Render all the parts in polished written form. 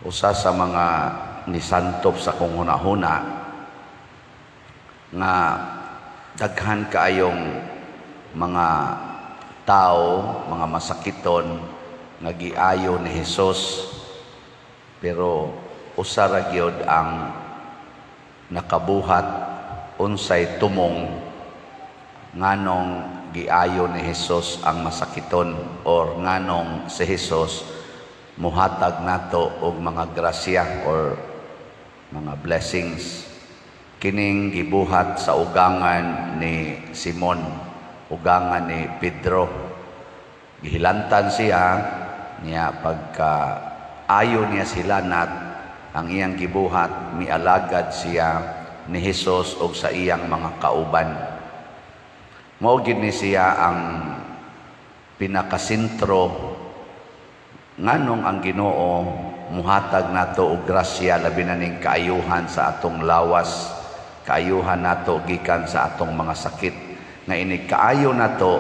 usa sa mga nisantop sa kong hunahuna nga daghan kaayong mga tao, mga masakiton nga giayo ni Hesus, pero usa ra gyud ang nakabuhat unsay tumong nganong giayo ni Hesus ang masakiton or nganong si Hesus muhatag nato og mga grasya or mga blessings. Kining gibuhat sa ugangan ni Simon, ugangan ni Pedro. Gihilantan siya niya pagka ayo niya sila nat ang iyang gibuhat, mialagad siya ni Hesus og sa iyang mga kauban. Mao gid ni siya ang pinakasentro nganong ang Ginoo muhatag nato og grasya labi na ning kaayuhan sa atong lawas, kaayuhan nato gikan sa atong mga sakit, nga ini kaayo nato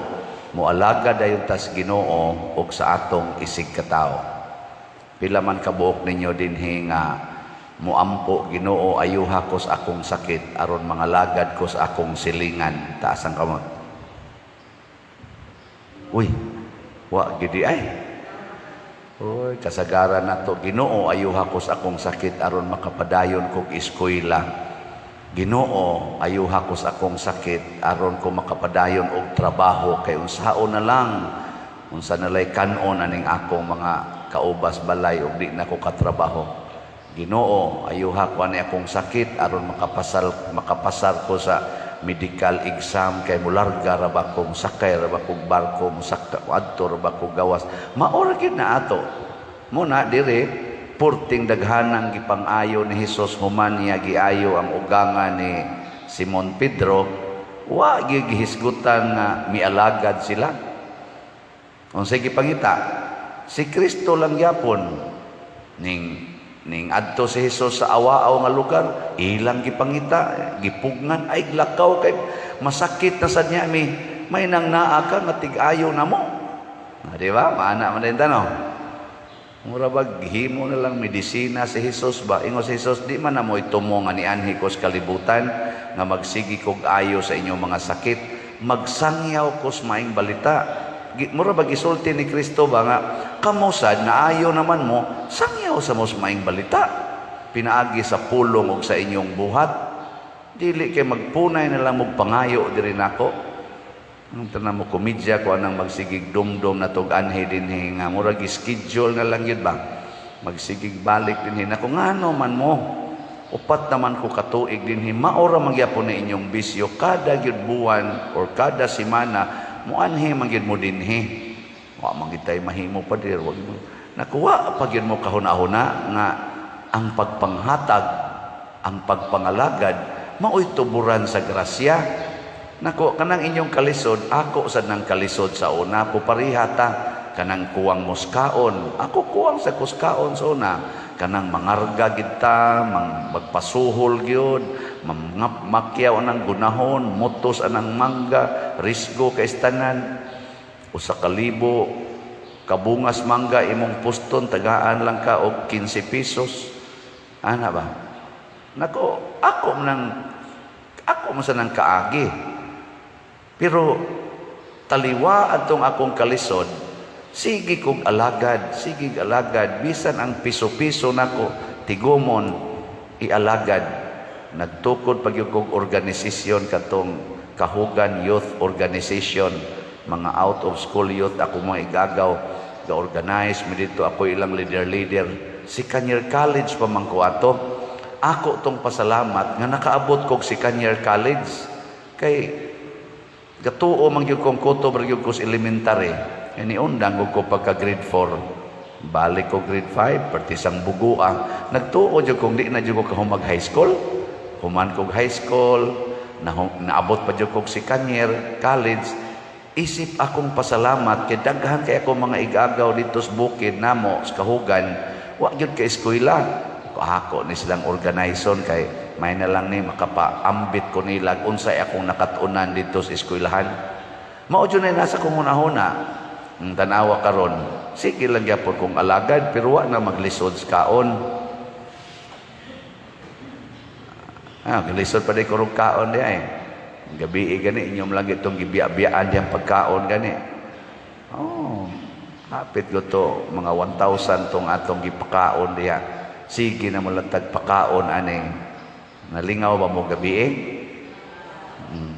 moalagad dayon tas Ginoo og sa atong isig katawo. Pila man kabuok ninyo dinhi nga muampo, Ginoo ayuha ko sa akong sakit aron mangalagad ko sa akong silingan. Taas ang kamot. Uy, wa gidi ay. Uy, kasagaran nato, Ginoo ayuha ko sa akong sakit aron makapadayon kog eskwela. Ginoo ayuha ko sa akong sakit aron ko makapadayon og trabaho, kay unsaon na lang unsa nalay kanon aning akong mga kaubas balay ug di na ko katrabaho. Ginoo ayuha ko ani akong sakit aron makapasar ko sa medical exam, kay mularga ra ba kong sakay ra ba kong barko musakta adto ra ba kong gawas. Maor gid na ato muna dire purting daghanang gipang-ayo ni Hesus human niya giayo ang ugangan ni Simon Pedro, wa gyud gihisgutan nga mialagad sila. Unsay gipangita? Si Kristo lang gyapon ning adto si Hesus sa awaaw nga lugar, ilang gipangita, gipugngan ay lakaw kay masakit na sad niya may nang naa ka nga tig-ayo namo. Di ba? Maana man din tanong. Mura ba himo na lang medisina si Hesus ba? Ingo si Hesus, di man na mo itumo nga nianhi ko sa kalibutan nga magsigi kog ayo sa inyong mga sakit, magsangyaw ko sa maing balita. Mura ba gisulti ni Kristo ba nga kamusad na ayo naman mo sangyaw sa mos maing balita, pinaagi sa pulong og sa inyong buhat, dili kay magpunay na lang mog pangayo diri nako. Ang tanan mo komedya ko anang magsigig dumdum na tog anhi dinhi nga mura gi-schedule na lang yun ba magsigig balik dinhi nako ngano man mo upat naman ko katuig dinhi maora magyapon na inyong bisyo kada gyud buwan or kada semana mo anhi man gyud mo dinhi. Wa man gid tay mahimo pa dir, wag mo nakuha pa gyud mo kahuna-huna nga ang pagpanghatag, ang pagpangalagad maoy tuburan sa grasya. Nako kanang inyong kalisod, ako sad nang kalisod sa una, puparihata kanang kuwang muskaon, ako kuwang sa kuskaon sa una, kanang mangarga kita, magpasuhol gyud, makyaw anang gunahon, mutos anang mangga, risgo kay tanan, usa ka libo kabungas mangga imong puston, tagaan lang ka og 15 pesos. Ana ba? Nako ako man sa nang kaagi. Pero taliwa atong akong kalisod, sige kog alagad, bisan ang piso-piso nako tigumon ialagad. Nagtukod pag yung kong organisasyon katong Kahugan Youth Organization, mga out of school youth ako mga igagaw ga-organize mi dito, ako ilang leader si Kanyar College pa man ko ato. Ako tong pasalamat nga nakaabot kog si Kanyar College, kay gatuo man gyud kong kutob gyud ko sa elementary, ini undang ko pagka grade 4 balik ko grade 5 partisang bugua, nagtuo jud kong di na jud ko kahumag high school, human kog high school naabot pa jud kog si Kanyar College. Isip akong pasalamat kay daghan kay ako mga igagaw dito sa bukid namo sa Kahugan, wa gyud ka eskwela, ako ni silang organization kay may na lang ni makapaambit ko nila unsay akong nakatunan dito sa eskwelahan. Mao jud na nasa kong hunahuna ang tanawa karon, sige lang gyapon kong alagad pero wa na maglisod sa kaon. Gilisod pa di kurong kaon di ay. Gabi gani inyong lang itong gibiya-biyaan diyang pagkaon gani. Hapit ko to mga 1,000 tong atong gipakaon diya. Sige na mo lang tagpakaon aning nalingaw ba mo gabi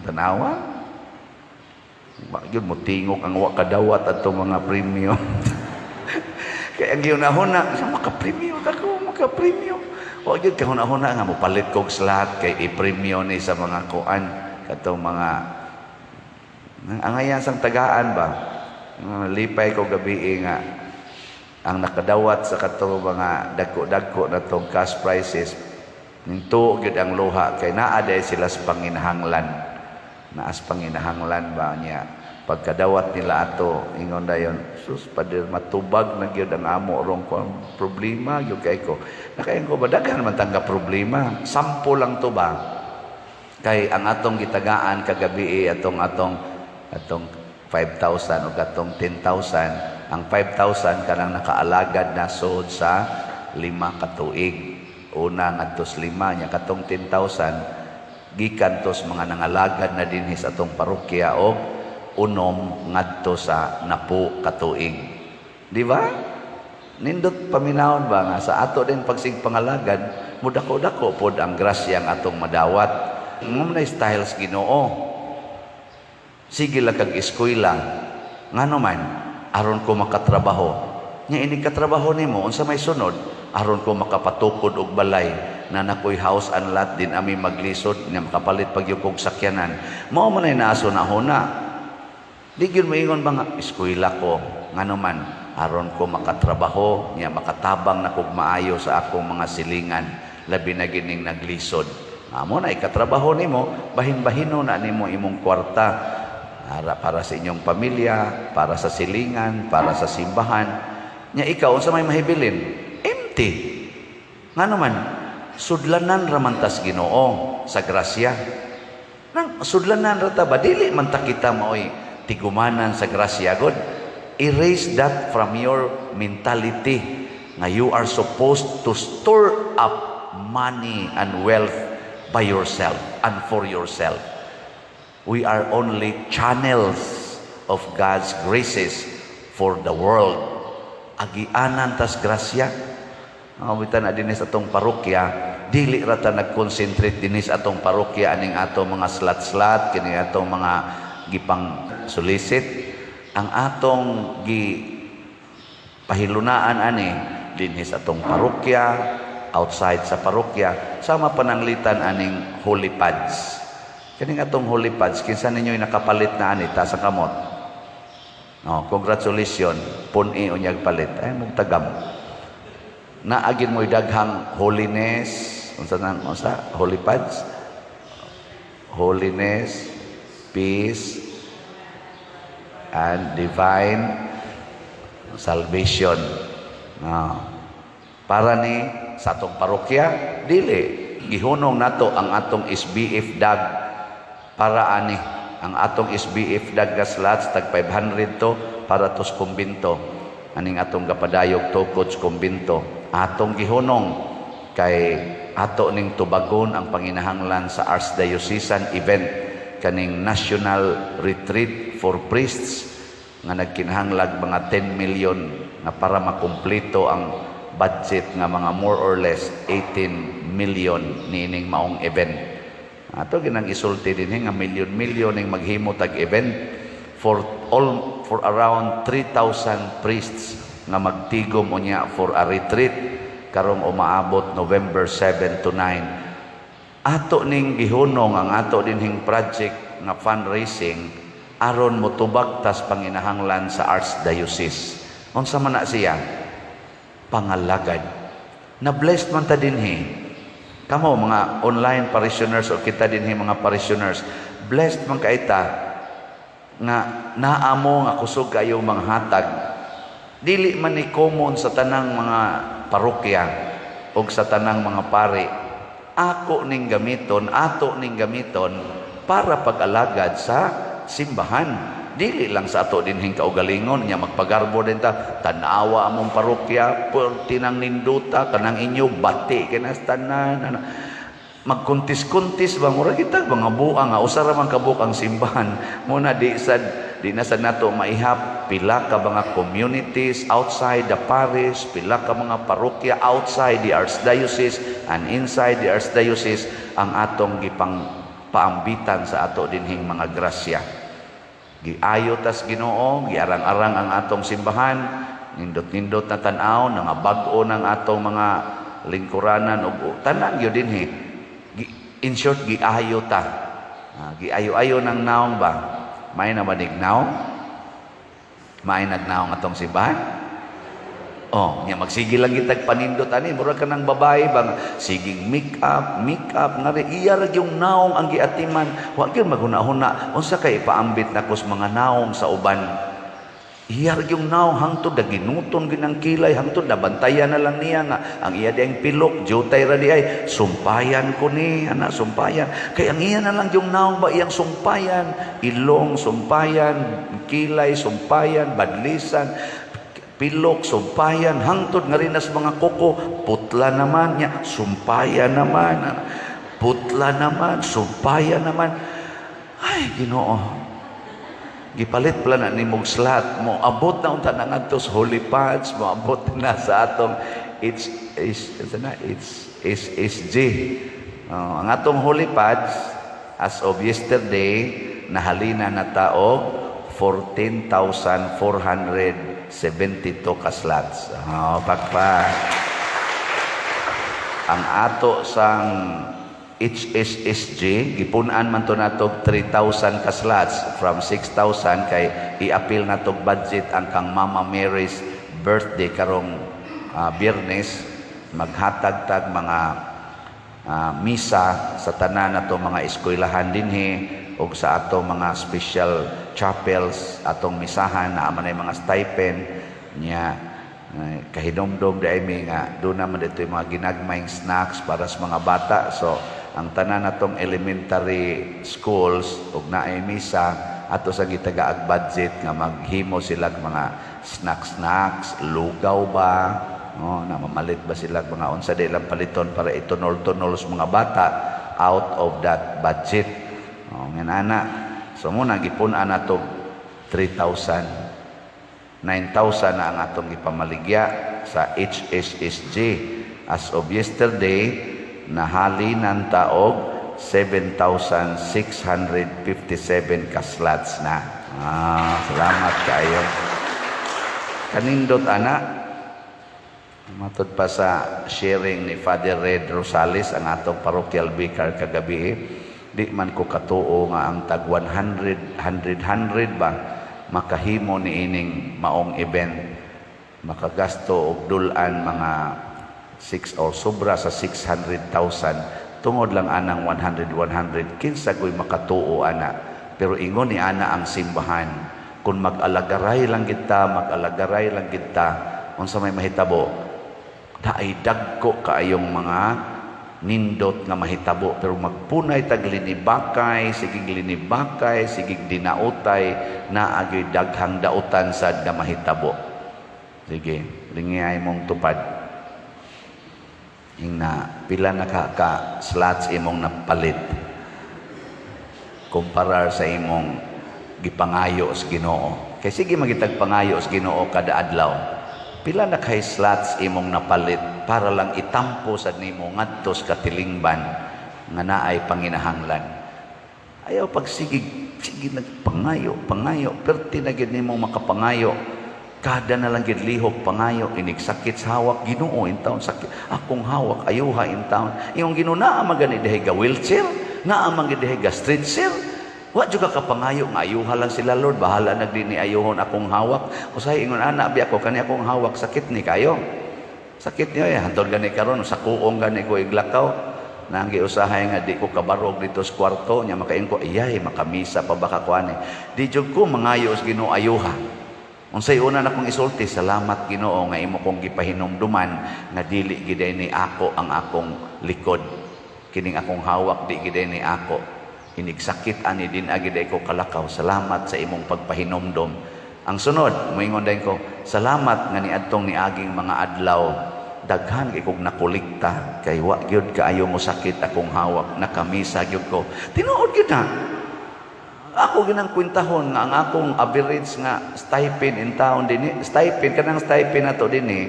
tanawa. Yun mo tingok ang wakadawat at mga premium. Kaya ang ginahuna, maka-premium ako, maka-premium. O yun, kahuna-huna nga mo palit kong slot kay i-premium ni sa mga kuan. Katong mga ang ayan sang tagaan ba lipay ko gabi nga ang nakadawat sa katong mga dagko-dagko na tong cash prices ninto gyud ang luha kay naa day sila sa panginahanglan naas panginahanglan ba niya pagkadawat nila ato ingon dayon sus padir matubag na gyud ang amo rong problema gyud kay ko nakayon ko ba daghan man tangga problema sampo lang to ba kay ang atong gitagaan kagabi atong 5,000 o katong 10,000 ang 5,000 kanang nakaalagad na sod sa 5 ka tuig una ngadto 5 nya katong 10,000 gikan tos mga nangalagad na dinhi sa atong parokya og unom ngadto sa 10 ka tuig di ba nindot paminawon ba nga sa ato din pagsigpangalagad mudako-dako pod ang grasya ang atong madawat na styles Ginoo. Sige lang kag eskwela. Ngano man aron ko makatrabaho. Nya ini katrabaho nimo unsa may sunod aron ko makapatukod og balay na nakoy house and lot din ami maglisod nga makapalit pagyud kog sakyanan. Mao man ay naaso na huna. Di gyud moingon ba nga eskwela ko ngano man aron ko makatrabaho nya makatabang na kog maayo sa akong mga silingan labi na gining naglisod. Amo na ikatrabaho nimo, bahin-bahino na nimo imong kwarta para sa inyong pamilya, para sa silingan, para sa simbahan. Nya ikaw unsa may mahibilin? Empty. Ngano man sudlanan ra man tas Ginoo sa grasya. Nang sudlanan ra ta ba dili man ta kita maoy tigumanan sa grasya god. Erase that from your mentality nga you are supposed to store up money and wealth by yourself and for yourself. We are only channels of God's graces for the world. Agianan tas grasya. Awitan na dinis atong parokya, dili ra ta nag-concentrate dinis atong parokya aning atong mga slat-slat kini atong mga gipang solicit. Ang atong pahilunaan ani dinis atong parokya, outside sa parokya, sama pananglitan aning holy pads. Kaning atong holy pads, kinsa ninyo nakapalit na ani ta sa kamot? No, congratulations, pun-i unyag palit. Ay mong tagam. Naagin mo daghang holiness, unsa holy pads? Holiness, peace, and divine salvation. No. Para ni sa atong parokya dili gihunong nato ang atong SBF dag para ani ang atong SBF dag gaslats tag 500 to para tos kumbinto aning atong gapadayog tukod sa kumbinto atong gihunong kay ato ning tubagon ang panginahanglan sa Archdiocesan event kaning National Retreat for Priests nga nagkinahanglag mga 10 million na para makumpleto ang budget nga mga more or less 18 million niining maong event. Ato ginang isulti dinhi nga milyon-milyon ning maghimo tag event for around 3,000 priests nga magtigom unya for a retreat karong umaabot November 7 to 9. Ato ning gihunong ang ato dinhing project nga fundraising aron motubag tas panginahanglan sa Archdiocese. Unsa man na siya? Pangalagad. Na-blessed man ta dinhi. Kamo mga online parishioners o kita dinhi mga parishioners, blessed man kaita nga naamo nga kusog kayo mga hatag. Dili man ni common sa tanang mga parokya o sa tanang mga pari. Ako ning gamiton, ato ning gamiton para pag-alagad sa simbahan. Dili lang sa ato dinhing kaugalingon nya magpagarbo din ta tanawa among parokya tinang ninduta kanang inyo bati kinas tanan magkuntis-kuntis ba mura kita mga buang nga usa ra man ka buok ang simbahan muna di na sad nato maihap pila ka mga communities outside the parish, pila ka mga parokya outside the archdiocese and inside the archdiocese ang atong gipang paambitan sa ato dinhing mga grasya. Giayo tas Ginoo, giarang-arang ang atong simbahan, nindot-nindot na tan-aw nga bag-o ng atong mga lingkuranan ug tanan gyud dinhi. In short, giayo ta. Giayo-ayo ng naong ba? May namanig naong? May nagnaong atong simbahan? Oh, nya magsige lang gitag panindot ani, mura ka ng babae bang siging make up nga ri iya ra yung naong ang giatiman. Wa gyud maghuna-huna unsa kay ipaambit nakos mga naong sa uban. Iya ra yung naong hangtod na ginuton ginang kilay hangtod na bantayan na lang niya nga ang iya diang pilok jutay ra di ay sumpayan ko ni ana sumpayan kay ang iya na lang yung naong ba iyang sumpayan ilong sumpayan kilay sumpayan badlisan pilok sumpayan hangtod nga rin as mga kuko putla naman niya sumpayan naman putla naman sumpayan naman ay Ginoo gipalit pala na ni mong slat mo abot na unta na ngadtos holy pads mo abot na sa atong HSG ang atong holy pads as of yesterday nahalina na taog 14,472 ka slots pakpa ang ato sang HSSG gipunan man to natog 3,000 ka slots from 6,000 kay i-appeal natog budget ang kang Mama Mary's birthday karong Biyernes maghatag tag mga misa sa tanan nato mga eskwelahan dinhi ug sa ato mga special chapels atong misahan na man ay mga stipend nya kahinomdom dai mi nga doon naman dito yung mga ginagmayng snacks para sa mga bata so ang tanan natong elementary schools ug naay misa ato sa gitagaag budget nga maghimo sila mga snacks lugaw ba na mamalit ba sila mga unsa day lang paliton para itunol-tunol sa mga bata out of that budget nganana so muna gipunan nato 3,000 9,000 na ang atong ipamaligya sa HSSG as of yesterday nahalinan taog 7,657 ka slots na. Salamat kayo. Kanindot ana. Matod pa sa sharing ni Father Red Rosales ang atong parochial vicar kagabi. Di man ko katuo nga ang tag 100 ba makahimo ni ining maong event. Makagasto og dulan mga 6 or sobra sa 600,000 tungod lang anang 100 kinsa ko'y makatuo ana pero ingon ni ana ang simbahan kung mag-alagaray lang kita unsa may mahitabo daay dagko kaayong mga nindot nga mahitabo pero magpunay tag linibakay sigig dinautay na agoy daghang dautan sad nga mahitabo sige lingay mong tupad na pila na ka slots imong napalit kumparar sa imong gipangayo sa Ginoo kay sige magitag pangayo sa Ginoo kada adlaw pila na kay slots imong napalit para lang itampo sad nimo ngadto sa katilingban nga naay panginahanglan ayaw pag sige nagpangayo perti na gid nimo makapangayo kada na lang gid lihok pangayo inig sakit sa hawak Ginoo in taon sakit akong hawak ayuha in taon imong Ginoo naa man gani dihay ga wheelchair naa man gid dihay ga stretcher wa jud ka pangayo nga ayuha lang sila Lord bahala na din ni ayuhon akong hawak usay ingon ana bi ako kani akong hawak sakit ni kayo sakit niyo hantod gani karon sa kuong gani ko iglakaw nang giusahay nga di ko kabarog dito sa kwarto nya makain ko iyay makamisa pa baka kuani di jud ko mangayo sa Ginoo ayuha. Unsay una na kong isulti, salamat Ginoo nga imo kong gipahinumduman nga dili giday ni ako ang akong likod. Kining akong hawak di giday ni ako. Inigsakit ani din agiday ko kalakaw. Salamat sa imong pagpahinumdum. Ang sunod, moingon din ko, salamat nga niadtong niaging mga adlaw daghan kay kog nakolekta kay wa gyud kaayo mo sakit akong hawak, nakamisa gyud ko. Tinuod gyud na. Ako ginang kwintahon nga ang akong average nga stipend in town dinhi, kanang stipend nato dinhi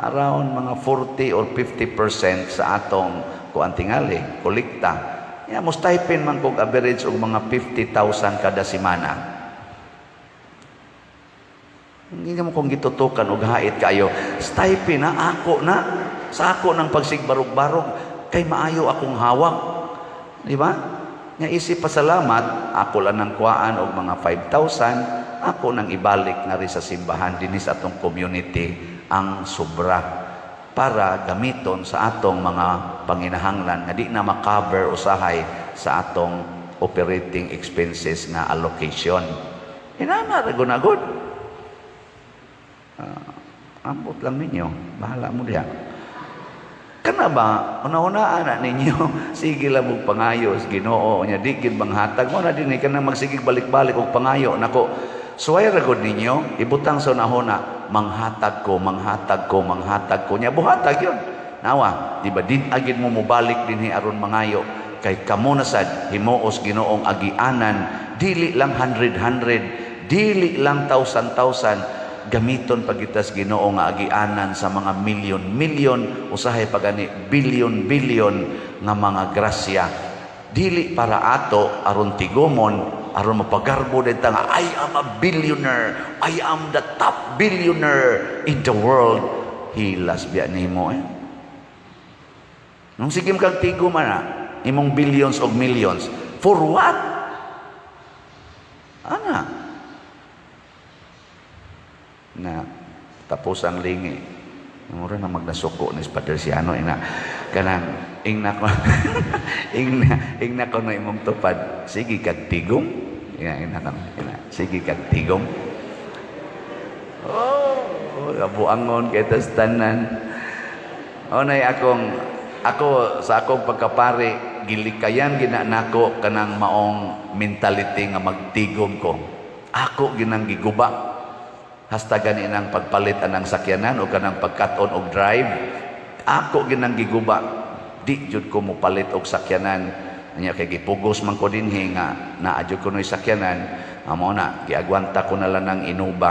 around mga 40 or 50% sa atong kuan tingali kolekta. Mo stipend man kog average og mga 50,000 kada semana. Hindi mo kung gitutukan og hait kayo. Stipend na ako na sa ako ng pagsigbarog-barog kay maayo akong hawak. Di ba? Nga isip pasalamat, ako lang nang kuhaan og mga 5,000, ako nang ibalik na rin sa simbahan dinhi sa atong community ang sobra para gamiton sa atong mga panginahanglan nga di na makover usahay sa atong operating expenses nga allocation. Inana ra gunagod. Ambot lang ninyo, bahala mo diha. Kana ba una-unaan na ninyo sige lang mo pangayo sa Ginoo nya di gid manghatag mo na dinhi kana magsigig balik-balik og pangayo nako. Suway ra gud ninyo ibutang sa unahuna manghatag ko nya buhatag yon. Nawa, di ba din agid mo mobalik dinhi aron mangayo kay kamo na sad himuos Ginoong agianan dili lang 100 dili lang 1,000 gamiton pagitas Ginoo nga agianan sa mga milyon usahay pagani bilyon nga mga grasya dili para ato aron tigomon aron mapagarbo dita nga I am a billionaire, I am the top billionaire in the world. Hilas biya nimo nung sigim kag tigo man na imong billions og millions for what? Ana na tapos ang lingi mura na magnasuko ni Padre Siano ina kanang ingna ko ingna ko na imong tupad sige kag tigom ina sige kag tigom kabuangon kay tas tanan nay ako sa akong pagkapari gilikayan gina nako kanang maong mentality nga magtigom ko ako ginang giguba hasta ganin ang pagpalit anang sakyanan o kanang pagkat-on og drive ako ginang giguba di jud ko mo palit og sakyanan nya kay gipugos man ko dinhi nga naa jud ko noy sakyanan amo na giagwanta ko na lang ng inuba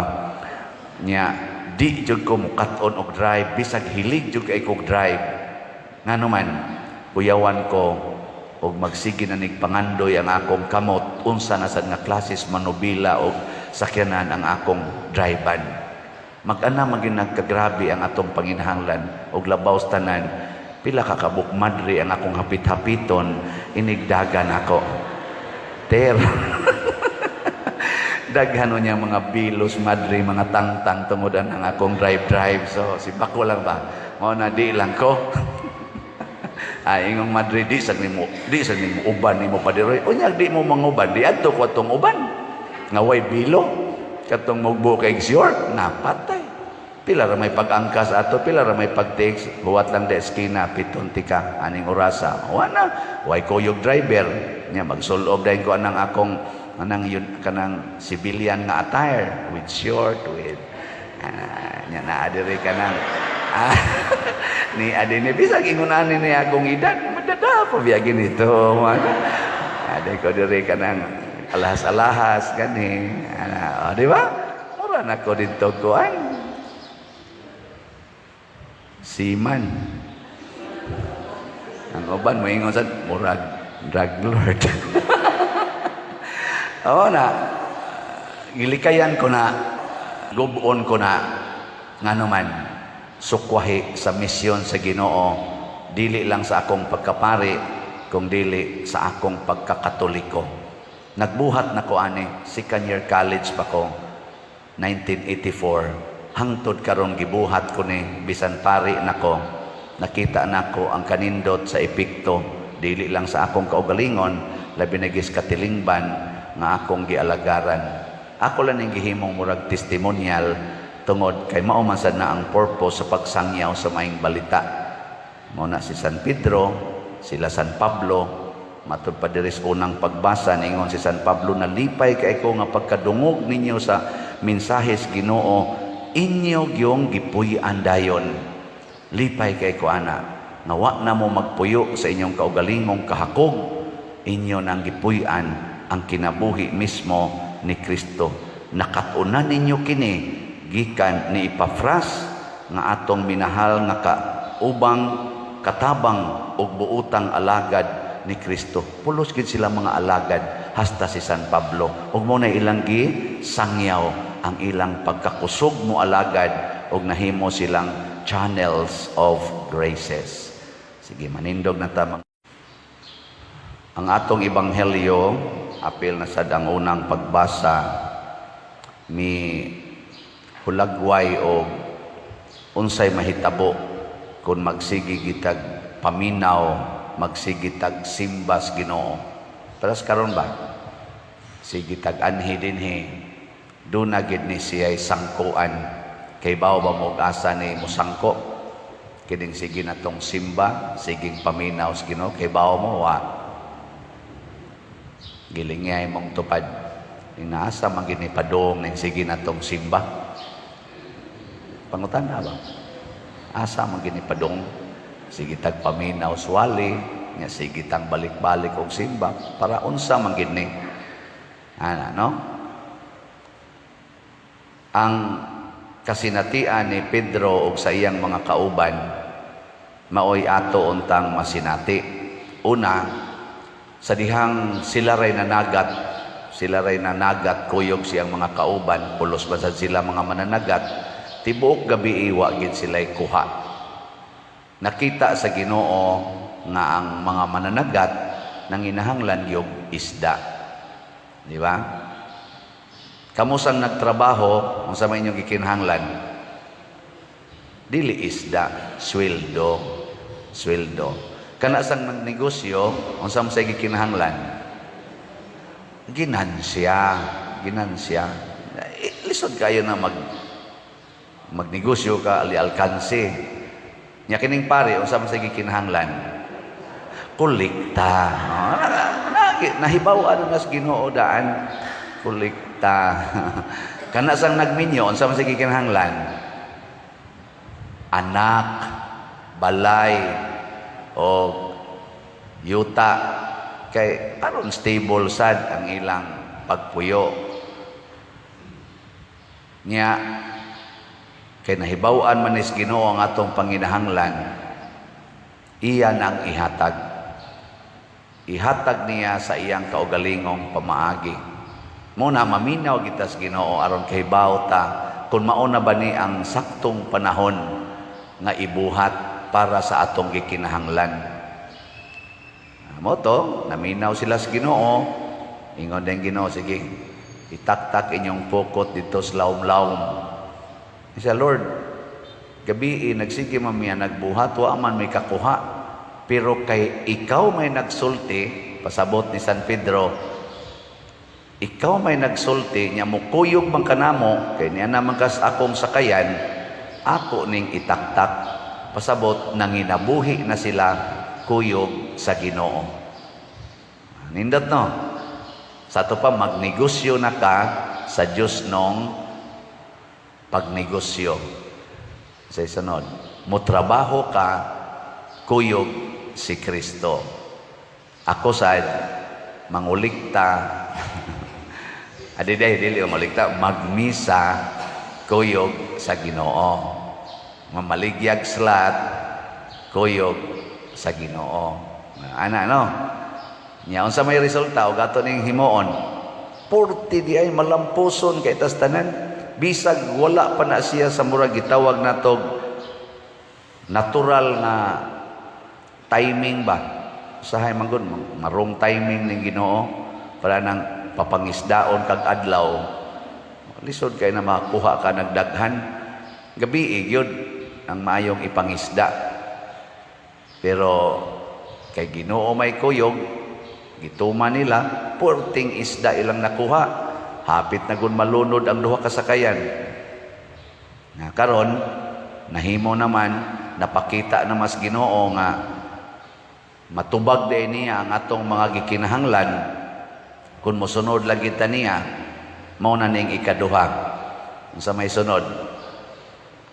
nya di jud ko mo kat-on og drive bisag hilig jud kay kog drive ngano man kuyawan ko og magsige na nig pangandoy ang akong kamot unsa na sad nga klases manubila og sakyanan ang akong drivean. Mag-ana maging nagkagrabe ang atong panginahanglan og labaw tanan. Pila ka kabuk madri ang akong hapit-hapiton inigdagan ako. Ter. Daghan niya mga bilos madri mga tangtang tungodan ang akong drive. So si bako lang ba? Mao na di lang ko. Ay ingong madri di sa nimo uban nimo padiroy. Unya di mo manguban di adto ko atong uban. Nga way bilo katong mugbo kay short napatay pila ra may pag-angkas ato pila ra may pag-text buwat lang de eskina piton tika aning orasa wana way kuyog driver nya magsulob dayon ko anang akong anang yun kanang civilian nga attire with short with nya naa diri kanang ni adine bisag ingunan ni akong edad madada pa biya ginito ade ko diri kanang alahas-alahas gani di ba? Mura na ko dito ko ay siman ang uban mo ingon sa murag drug lord na gilikayan ko na gubon ko na ngano man sukwahi sa misyon sa Ginoo dili lang sa akong pagkapari kung dili sa akong pagkakatoliko. Nagbuhat na ko ani, second year college pa ko, 1984. Hangtod karon gibuhat ko ni, bisan pari na ko. Nakita na ko ang kanindot sa epikto, dili lang sa akong kaugalingon, labi na gis katilingban nga akong gialagaran. Ako lang yung gihimong murag testimonial tungod kay maumasad na ang purpose sa pagsangyaw sa maing balita. Muna si San Pedro, sila San Pablo, matud pa diris unang pagbasa ningon si San Pablo na lipay kay ko nga pagkadungog ninyo sa mensahes Ginoo inyo gyung gipuy-an dayon Lipay kay kuana, nawa na mo magpuyo sa inyong kaugalingong kahakog, inyo nang gipuy-an ang kinabuhi mismo ni Kristo. Nakatunan ninyo kini gikan ni Epafras nga atong minahal nga kaubang katabang ug buutang alagad ni Kristo. Pulos gid sila mga alagad hasta si San Pablo. Ug mo na ilang sangyaw ang ilang pagkakusog mo alagad ug nahimo silang channels of graces. Sige, manindog na ta. Ang atong ebanghelyo, apil na sad ang unang pagbasa, mi hulagway o unsay mahitabo kung magsigi gitag paminaw, magsigi tag simbas Ginoo. Paras karon ba? Sige tag anhi dinhi, doon na gid ni siya'y sangkuan. Kay bao ba mo asa ni musangko? Kining sige na tong simba, siging paminaw sa Ginoo, kay bao mo wa. Gilingay mong tupad. Inaasa maginipadong ng sige na tong simba. Pangutan na ba? Asa maginipadong, sige tag paminaw swali, nga sige tang balik-balik og simba, para unsa man gid ni. Ana, no? Ang kasinatian ni Pedro ug sa iyang mga kauban maoy ato untang masinati. Una, sa dihang sila ray nanagat kuyog siyang mga kauban, pulos basad sila mga mananagat, tibuok gabi iwa gid sila'y kuha. Nakita sa Ginoo nga ang mga mananagat nanginahanglan yung isda. Di ba? Kamusang nagtrabaho, kung sa may inyong gikinahanglan, dili isda, sweldo. Kana sang nagnegosyo, kung sa may gikinahanglan, ginansya. Lisod kayo na magnegosyo ka, alkanse. Nya kining pare, kung sa may gikinahanglan, kolekta. Nahibaw nas Ginoo daan, kolekta. Kana sang nagminyo, unsa man sa gikinahanglan? Anak, balay, o yuta. Kay aron stable sad ang ilang pagpuyo. Nya kay nahibaw-an man is Ginoo ang atong panginahanglan, iyan ang ihatag. Ihatag niya sa iyang kaugalingong pamaagi. Muna maminaw kita sa Ginoo aron kay bawta kung mauna ba ni ang saktong panahon nga ibuhat para sa atong gikinahanglan. Mo to, naminaw sila sa Ginoo. Ingon din Ginoo, sige, itaktak inyong pukot dito sa laom-laom. Isa, Lord, gabi nagsige mamiya nagbuhat, wa man may kakuha. Pero kay ikaw may nagsulti, pasabot ni San Pedro, ikaw may nagsulti, niya mo kuyog bang kanamo, kay niya naman kas akong sakayan, ako ning itaktak. Pasabot, nanginabuhi na sila kuyog sa Ginoo. Nindot no? Sa ito pa, magnegosyo na ka sa Diyos nung pagnegosyo. Sa isunod, mutrabaho ka, kuyog si Kristo. Ako sad, mangulikta, dili mangulikta, magmisa, kuyog sa Ginoo. Mamaligyag slat, kuyog sa Ginoo. Ana, no? Nya unsa may resulta o gato ning himuon, purti di ay malampuson kay tas tanan, bisag wala pa na siya sa murag gitawag natog natural na timing ba, usahay man marong timing ning Ginoo para nang papangisdaon kag adlaw, lisod kay na makuha ka nagdaghan, gabi gyud ang maayong ipangisda. Pero kay Ginoo may kuyog, gituman nila, purting isda ilang nakuha. Hapit na gun malunod ang duha ka sakayan. Nga karon, nahimo naman, napakita na mas Ginoo nga matubag din niya ang atong mga gikinahanglan. Kung mosunod lagi ta niya, mao na ning ikaduha. Sa may sunod,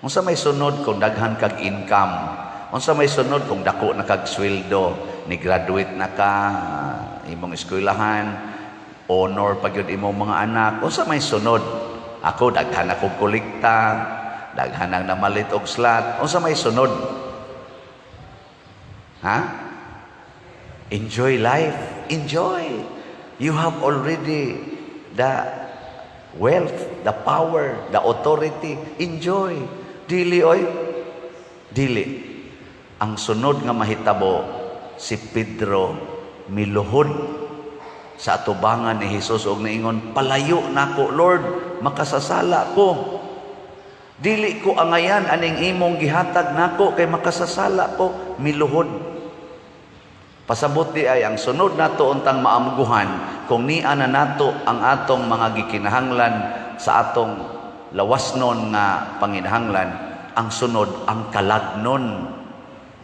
Unsa may sunod kung daghan kag income? Unsa may sunod kung dako na kag sweldo? Ni graduate na ka, imong eskwelahan, honor pag yun imong mga anak. Unsa may sunod? Ako daghan akong kolekta, daghan ang namalit og slot. Unsa may sunod? Ha? Enjoy life. Enjoy. You have already the wealth, the power, the authority. Enjoy. Dili oy. Dili. Ang sunod nga mahitabo, si Pedro miluhod sa atubangan ni Jesus og niingon, palayo nako Lord, makasasala ko. Dili ko angayan aning imong gihatag nako kay makasasala ko, miluhod. Pasabot di ay ang sunod nato untang maamguhan kung niya na nato ang atong mga gikinahanglan sa atong lawasnon nga panginahanglan, ang sunod ang kalagnon.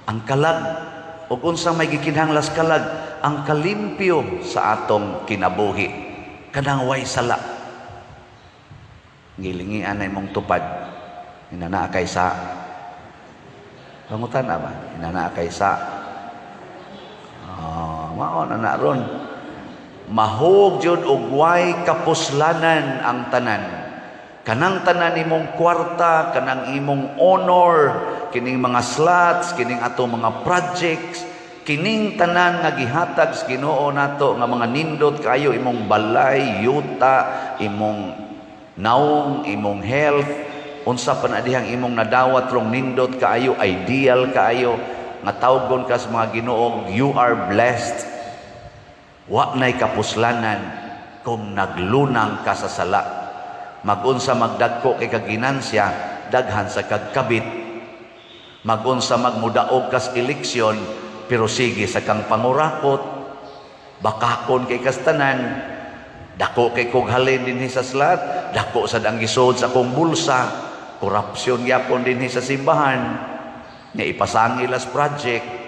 Ang kalag o unsa may gikinahanglas kalag, ang kalimpyo sa atong kinabuhi, kanang way sala. Gilingian na imong tupad, inana kay sa pangutan ba? Inana kay sa mao na ron. Mahog jud og way kapuslanan ang tanan. Kanang tanan imong kwarta, kanang imong honor, kining mga slots, kining ato mga projects, kining tanan nga gihatag sa Ginoo nato nga mga nindot kayo, imong balay, yuta, imong naong, imong health, unsa pa na dihang imong nadawat rong nindot kaayo, ideal kaayo, nga tawgon ka sa mga Ginoo, you are blessed. Wa nay kapuslanan kung naglunang ka sa sala. Magunsa magdagko kay kaginansya, daghan sa kagkabit. Magunsa magmudaog kas eleksyon, pero sige sa kang pangurakot, bakakon kay kastanan, dako kay kog halin dinhi sa slat, dako sad ang gisod sa kong bulsa, korupsyon gyapon dinhi sa simbahan, nga ipasangilas project.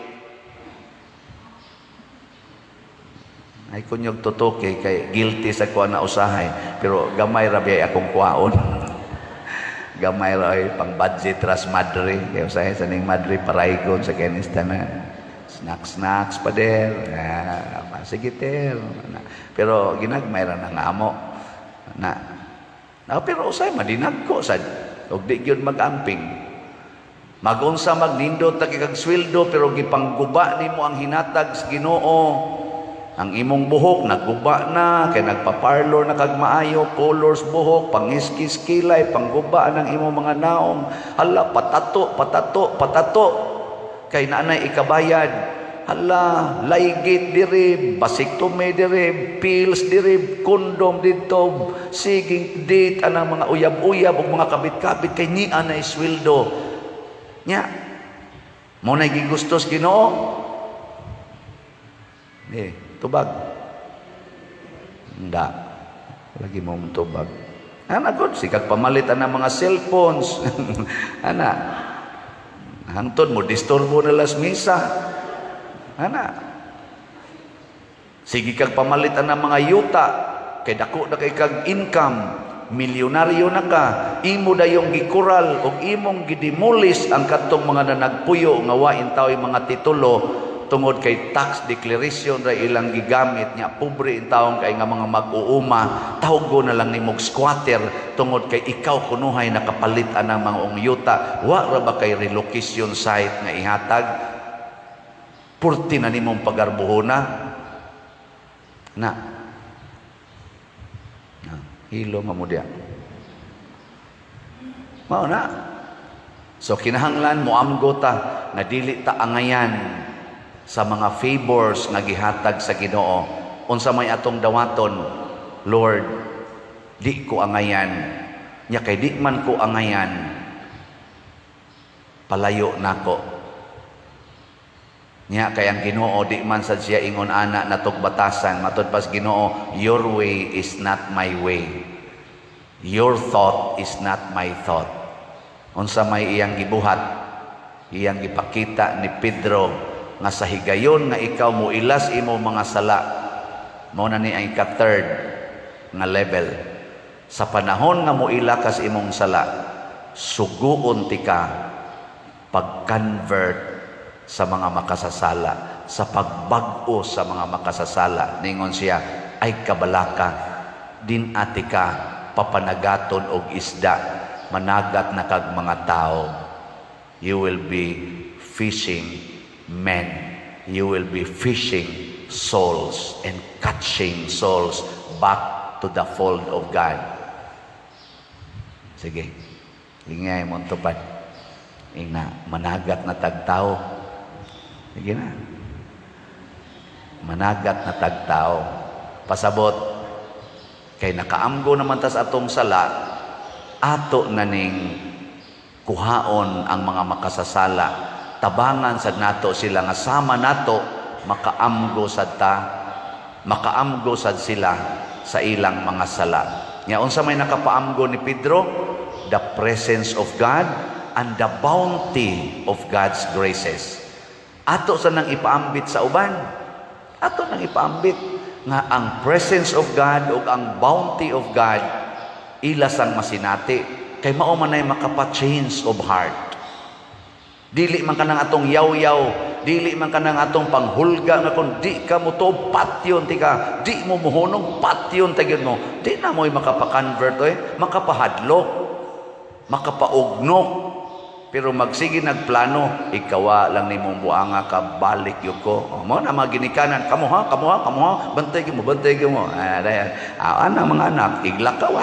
Ay kunyog tutuki kay guilty sa kuha na usahay, pero gamay ra biya akong kuhaon. Gamay ra ay pang budget ras madre, kay usahay sa ning madre paraygon sa kenis tanan. Snacks pa der. Sige ter. Pero ginagmay ra nang amo. Pero usahay madinag ko sad og di gyud magamping. Magunsa magnindot ta kag sweldo pero gipangguba nimo ang hinatag sa Ginoo. Ang imong buhok nagguba na, kay nagpa-parlor na kag maayo, colors buhok, pangiskis-kilay, pangguba ng imong mga naong. Hala, patato. Kay nanay ikabayad. Hala, laygit diri, basiktume diri, pills diri, kondom dito, siging date, anang mga uyab-uyab, o mga kabit-kabit, kay ni anay sweldo. Nya, mo na gigustos Ginoo? Tubag. Hindi. Lagi mo tubag. God, sikag pamalitan ng mga cellphones. Hantod mo, disturbo na las misa. Sige kag pamalitan ng mga yuta. Kay dako na kay kag income. Milyonaryo na ka. Imo da yung gikural o imong gidimulis ang katong mga nanagpuyo nga wain tao yung mga titulo tungod kay tax declaration ra ilang gigamit niya, pobre in taong kay nga mga mag-uuma, tawgo na lang nimog squatter tungod kay ikaw kunuhay nakapalitan ng mga yuta. Wa ra ba kay relocation site nga ihatag? Purti na nimong pagarbuhona na hilo mamudya mao na. So kinahanglan mo amgota na dili ta angayan sa mga favors nga gihatag sa Ginoo. Unsa may atong dawaton, Lord, di ko angayan. Nya kay di man ko angayan, palayo nako. Nya kay ang Ginoo di man sad siya ingon ana natog batasan, matud pas Ginoo, your way is not my way. Your thought is not my thought. Unsa may iyang gibuhat, iyang gipakita ni Pedro nga sa higayon nga ikaw mo ilas imo mga sala, mao na ni ang ika-third nga level. Sa panahon nga mo ilakas imong sala, suguon ti ka pag-convert sa mga makasasala, sa pagbag-o sa mga makasasala. Ningon siya, ay kabalaka, din ati ka, papanagaton og isda, managat na kag mga tao. You will be fishing men. You will be fishing souls and catching souls back to the fold of God. Sige, lingay mo tupad. Ina, managat na tagtao. Sige na. Managat na tagtao. Pasabot, kay nakaamgo naman tas atong sala, ato na ning kuhaon ang mga makasasala. Tabangan sad nato sila nga sama nato, makaamgo sad ta, makaamgo sad sila sa ilang mga sala. Nya unsa may nakapaamgo ni Pedro? The presence of God and the bounty of God's graces. Ato sa nang ipaambit sa uban. Ato nang ipaambit nga ang presence of God o ang bounty of God ilas ang masinati. Kay mao man ay makapa-change of heart. Dili man kanang atong yaw-yaw, dili man kanang atong panghulga nga kung di ka mo to patyon tika, di mo muhunong patyon tagyon mo. Di na mo'y makapa-convert makapahadlok, makapaugnok. Pero magsige nagplano, ikawa lang ni mong buanga ka, balik yun ko. Mo na mga ginikanan, kamu ha, bantay mo. Ana mga anak, iglakaw,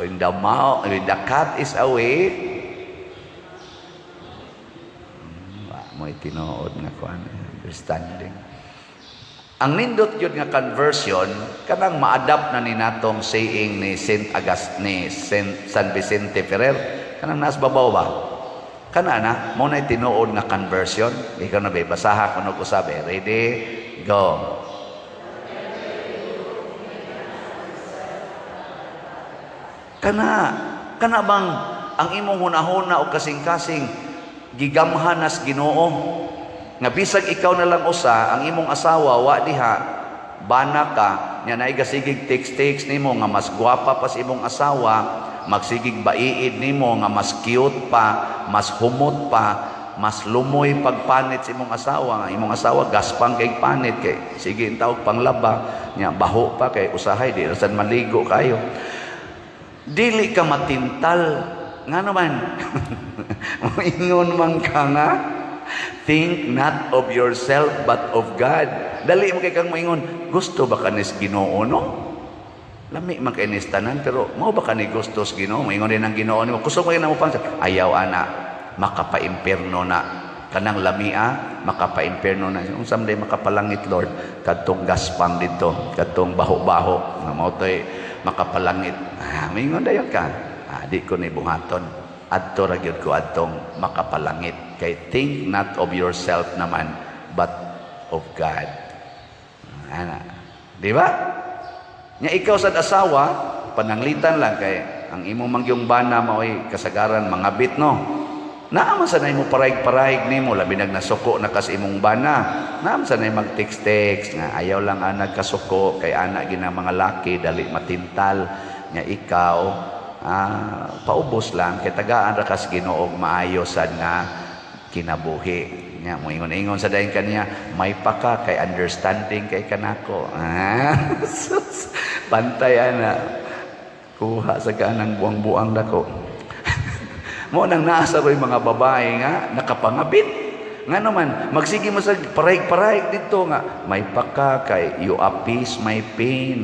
when the cat is away, mo itinood na ko, understanding. Ang nindot yun nga conversion, kanang ma-adapt na ni natong saying ni San Vicente Ferrer, kanang nas babaw ba? Kana na, mo na tinuod nga conversion. Ikaw na ba, basaha kung nag-usabi. Ready? Go. Kana bang ang imong hunahuna o kasing-kasing gigamhan nas Ginoo? Nga bisag ikaw na lang usa, ang imong asawa, wa diha, bana ka, nya naay gasigig text nimo nga mas gwapa pa sa imong asawa, magsigig baiid nimo nga mas cute pa, mas humot pa, mas lumoy pagpanit sa imong asawa. Nga imong asawa gaspang kay panit kay sige tawag panglaba nya baho pa kay usahay di rasan maligo kayo. Dili ka matintal nga naman. Moingon man ka nga, think not of yourself but of God. Dali mo kay kang moingon, gusto ba kanis Ginoo no? Lami man kay tanan pero mao ba kani gustos Ginoo? Moingon din ang Ginoo nimo. Gusto ko na mo pang ayaw ana, makapa-impierno na. Kanang lamia, makapa-impierno na. Yung someday makapalangit Lord, kadtong gaspang dito, kadtong baho-baho nga mao toy makapalangit. Moingon dayon ka. Di ko ni buhaton. Adto ra gyud ko adtong makapalangit. Kay think not of yourself naman but of God. Ana. Di ba? Nya ikaw sad asawa, pananglitan lang kay ang imong mangyong bana maoy kasagaran mangabit no. Naam sa nay mo paraig-paraig nimo labi nasuko na kas imong bana. Naam sa nay mag-text nga ayaw lang ana kasuko kay ana gina mga laki dali matintal nya ikaw paubos lang kay tagaan ra kas Ginoo maayo sad nga kinabuhi. Nya mo ingon sa dayon kaniya may paka kay understanding kay kanako. Bantay ana kuha sa kanang buang-buang dako. Mo nang naasa ko'y mga babae nga nakapangabit. Nga naman, magsige mo sa paraig-paraig dito nga. May paka kay you appease my pain.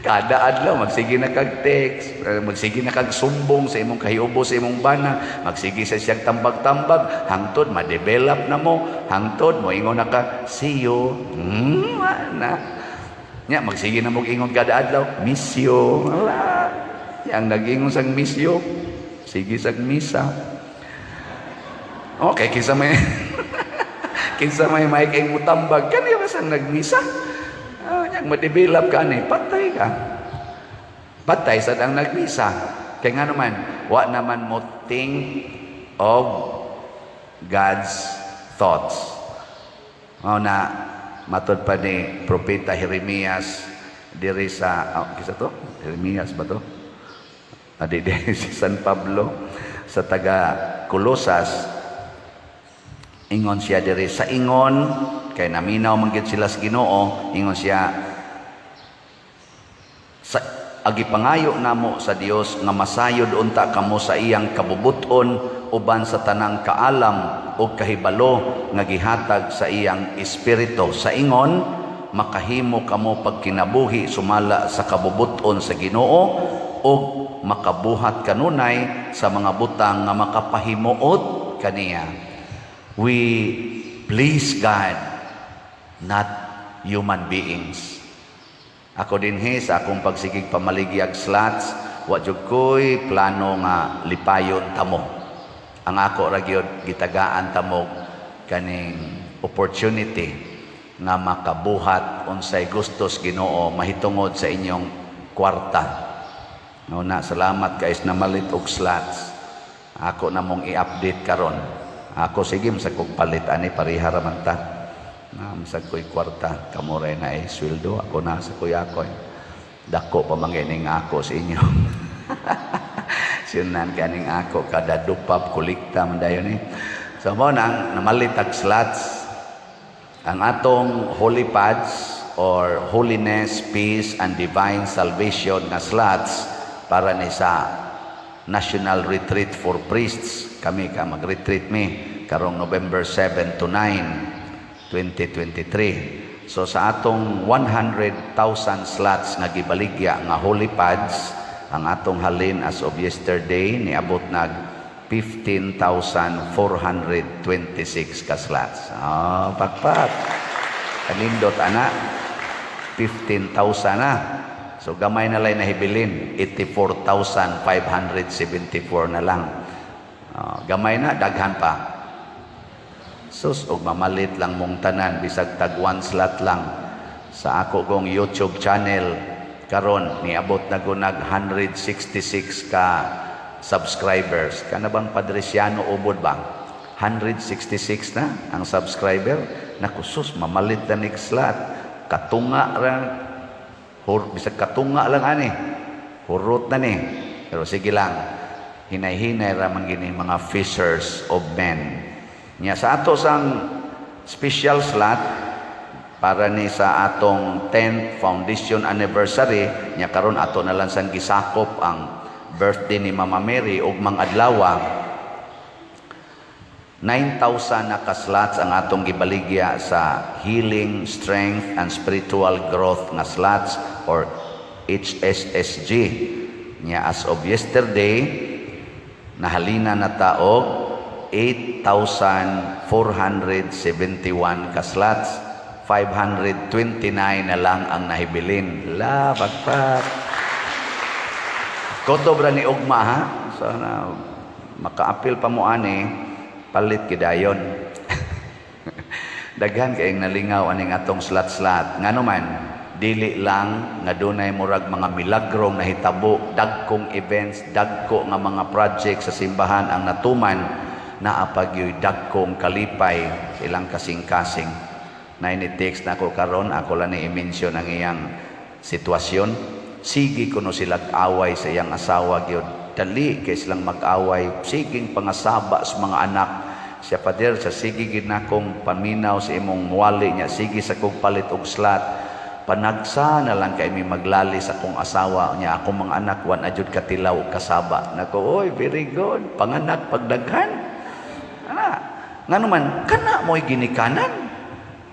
Kada adlaw, magsige na kag-text. Magsige na kag-sumbong sa imong kahiubo sa imong bana. Magsige sa siyang tambag-tambag. Hangtod, ma-develop na mo. Hangtod, mo ingon na ka, see you. Nya, magsige na mo ingon kada adlaw, miss you. Yang nag-ingon sang miss you. Sige sa misa. Okay, kinsa may may kay mutambag kani ba sang nagmisa? Yang ma-develop ka ni patay ka. Patay sa ang nagmisa. Kay nga naman, wa naman mo think of God's thoughts. Na matod pa ni propeta Jeremias diri sa kisa to? Jeremias ba to? Adi si San Pablo sa taga Colosas, ingon siya diri sa ingon kay naminaw man gyud sila sa Ginoo, ingon siya sa agipangayo namo sa Dios nga masayod unta kamo sa iyang kabubuton uban sa tanang kaalam o kahibalo nga gihatag sa iyang espiritu. Sa ingon makahimo kamo pagkinabuhi sumala sa kabubuton sa Ginoo o makabuhat kanunay sa mga butang nga makapahimuot kaniya. We please God, not human beings. Ako din sa akong pagsigig pamaligya slots, wa jud koy plano nga lipayon tamo. Ang ako ra gyud gitagaan tamo kaning opportunity nga makabuhat unsay gustos Ginoo mahitungod sa inyong kwarta. Una, salamat guys na malit og slots. Ako na mong i-update karon. Ako sige sa kog palit ani pareha ra man ta. Sa ko'y kwarta, kamuray na sweldo, ako na sa kuya ko. Dako pa mangining ako sa inyo. Sinan kaning ako, kada dupap, kulikta, mandayon So mo nang namalitag slots, ang atong holy pads or holiness, peace, and divine salvation na slots para ni sa National Retreat for Priests. Kami ka mag-retreat karong November 7 to 9. 2023. So sa atong 100,000 slots nga gibaligya nga holy pads, ang atong halin as of yesterday niabot nag 15,426 ka slots. Pakpak. Kanindot ana 15,000 na. So gamay na lang nahibilin, 84,574 na lang. Gamay na, daghan pa. Sus, og mamalit lang mong tanan, bisag tag one slot lang. Sa ako kong YouTube channel, karon niabot na ko nag 166 ka subscribers. Kana bang Padresiano ubod ba? 166 na ang subscriber. Naku, sus, mamalit na nig slot. Katunga ra. Bisag katunga lang ani. Hurot na ni. Pero sige lang. Hinay-hinay ra man gini mga fishers of men. Nya sa ato sang special slot para ni sa atong 10th foundation anniversary, nya karon ato na lang sang gisakop ang birthday ni Mama Mary ug mga adlaw. 9,000 na ka slots ang atong gibaligya sa healing, strength, and spiritual growth nga slots or HSSG. Nya as of yesterday, nahalina na taog 8,471 ka slots. 529 na lang ang nahibilin. Pakpak. Kotobra ni Ugma ha. Sana maka-apil pa mo ani, palit kidayon. Daghan kayong nalingaw aning atong slot-slot. Ngano man, dili lang nga dunay murag mga milagrong nahitabo, dagkong events, dagko nga mga project sa simbahan ang natuman na apagyoy dagkong kalipay ilang kasing-kasing. Na ini-text na ako karon, ako lang i-mention ang iyang sitwasyon. Sige kuno sila away sa iyang asawa gyud. Dali kay silang mag-away, siging pangasaba sa mga anak. Siya pader sa sige gid nakong paminaw sa imong muwali niya, sige sa kog palit og slot. Panagsa na lang kay mi maglali sa akong asawa niya, akong mga anak wan ajud katilaw og kasaba. Nako, oy, very good. Panganak pagdaghan. Nga naman, kana mo'y ginikanan.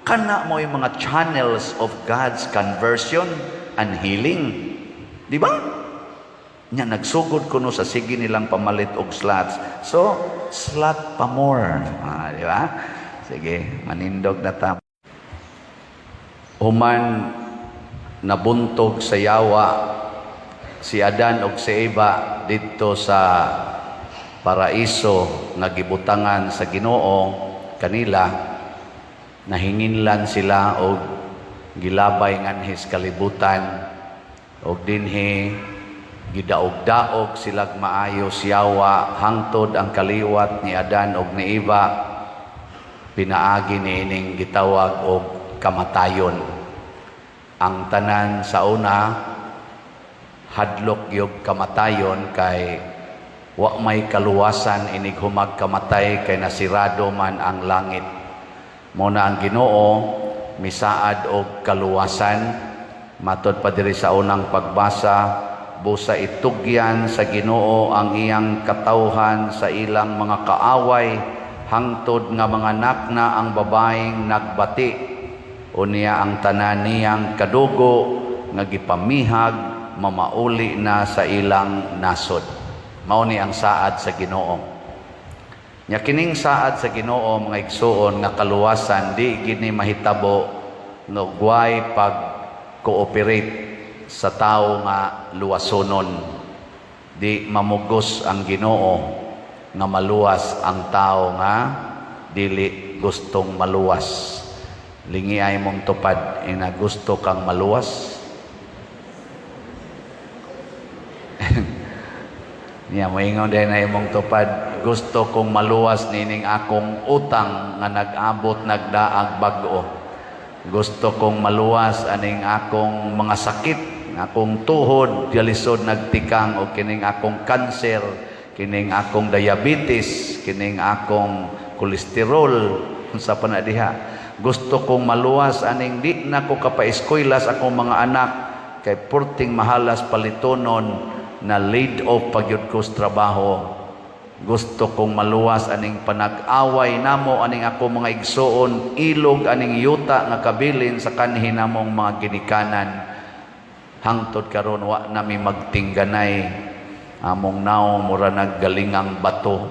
Kana mo'y mga channels of God's conversion and healing. Di ba? Nya nagsugod kuno sa sige nilang pamalit og slots. So, slot pa more. Di ba? Sige, manindog na ta. Human nabuntog sa yawa si Adan ug si Eva dito sa paraiso nga gibutangan sa Ginoo kanila, nahinginlan sila og gilabay nganhis kalibutan og dinhi gidaog-daog silag maayos yawa hangtod ang kaliwat ni Adan ug ni Eva pinaagi niining gitawag og kamatayon. Ang tanan sa una hadlok yung kamatayon kay wa may kaluwasan inig humag kamatay kay nasirado man ang langit. Muna ang Ginoo misaad og kaluwasan matod pa diri sa unang pagbasa, busa itugyan sa Ginoo ang iyang katawhan sa ilang mga kaaway hangtod nga mga anak na ang babaeng nagbati unya ang tanan niyang kadugo nga gipamihag mamauli na sa ilang nasod. Mao ni ang saad sa Ginoo. Nya kining saad sa Ginoo mga igsuon nga kaluwasan di gini mahitabo nga guway pag cooperate sa tao nga luwasonon. Di mamugos ang Ginoo nga maluwas ang tao nga dili gustong maluwas. Lingi ay mong tupad ina gusto kang maluwas. Niya moingon din na imong tupad, gusto kong maluwas nining akong utang nga nag-abot nagdaag bag-o. Gusto kong maluwas aning akong mga sakit, akong tuhod, dialisod nagtikang o kining akong kanser, kining akong diabetes, kining akong kolesterol sa panadiha. Gusto kong maluwas aning di na ko kapaeskwela sa akong mga anak kay purting mahalas palitonon na laid off pagyud ko sa trabaho. Gusto kong maluwas aning panag-away namo aning ako mga igsoon, ilog aning yuta nga kabilin sa kanhin namong mga ginikanan. Hangtod karon wa nami magtingganay, among naong mura naggalingang bato,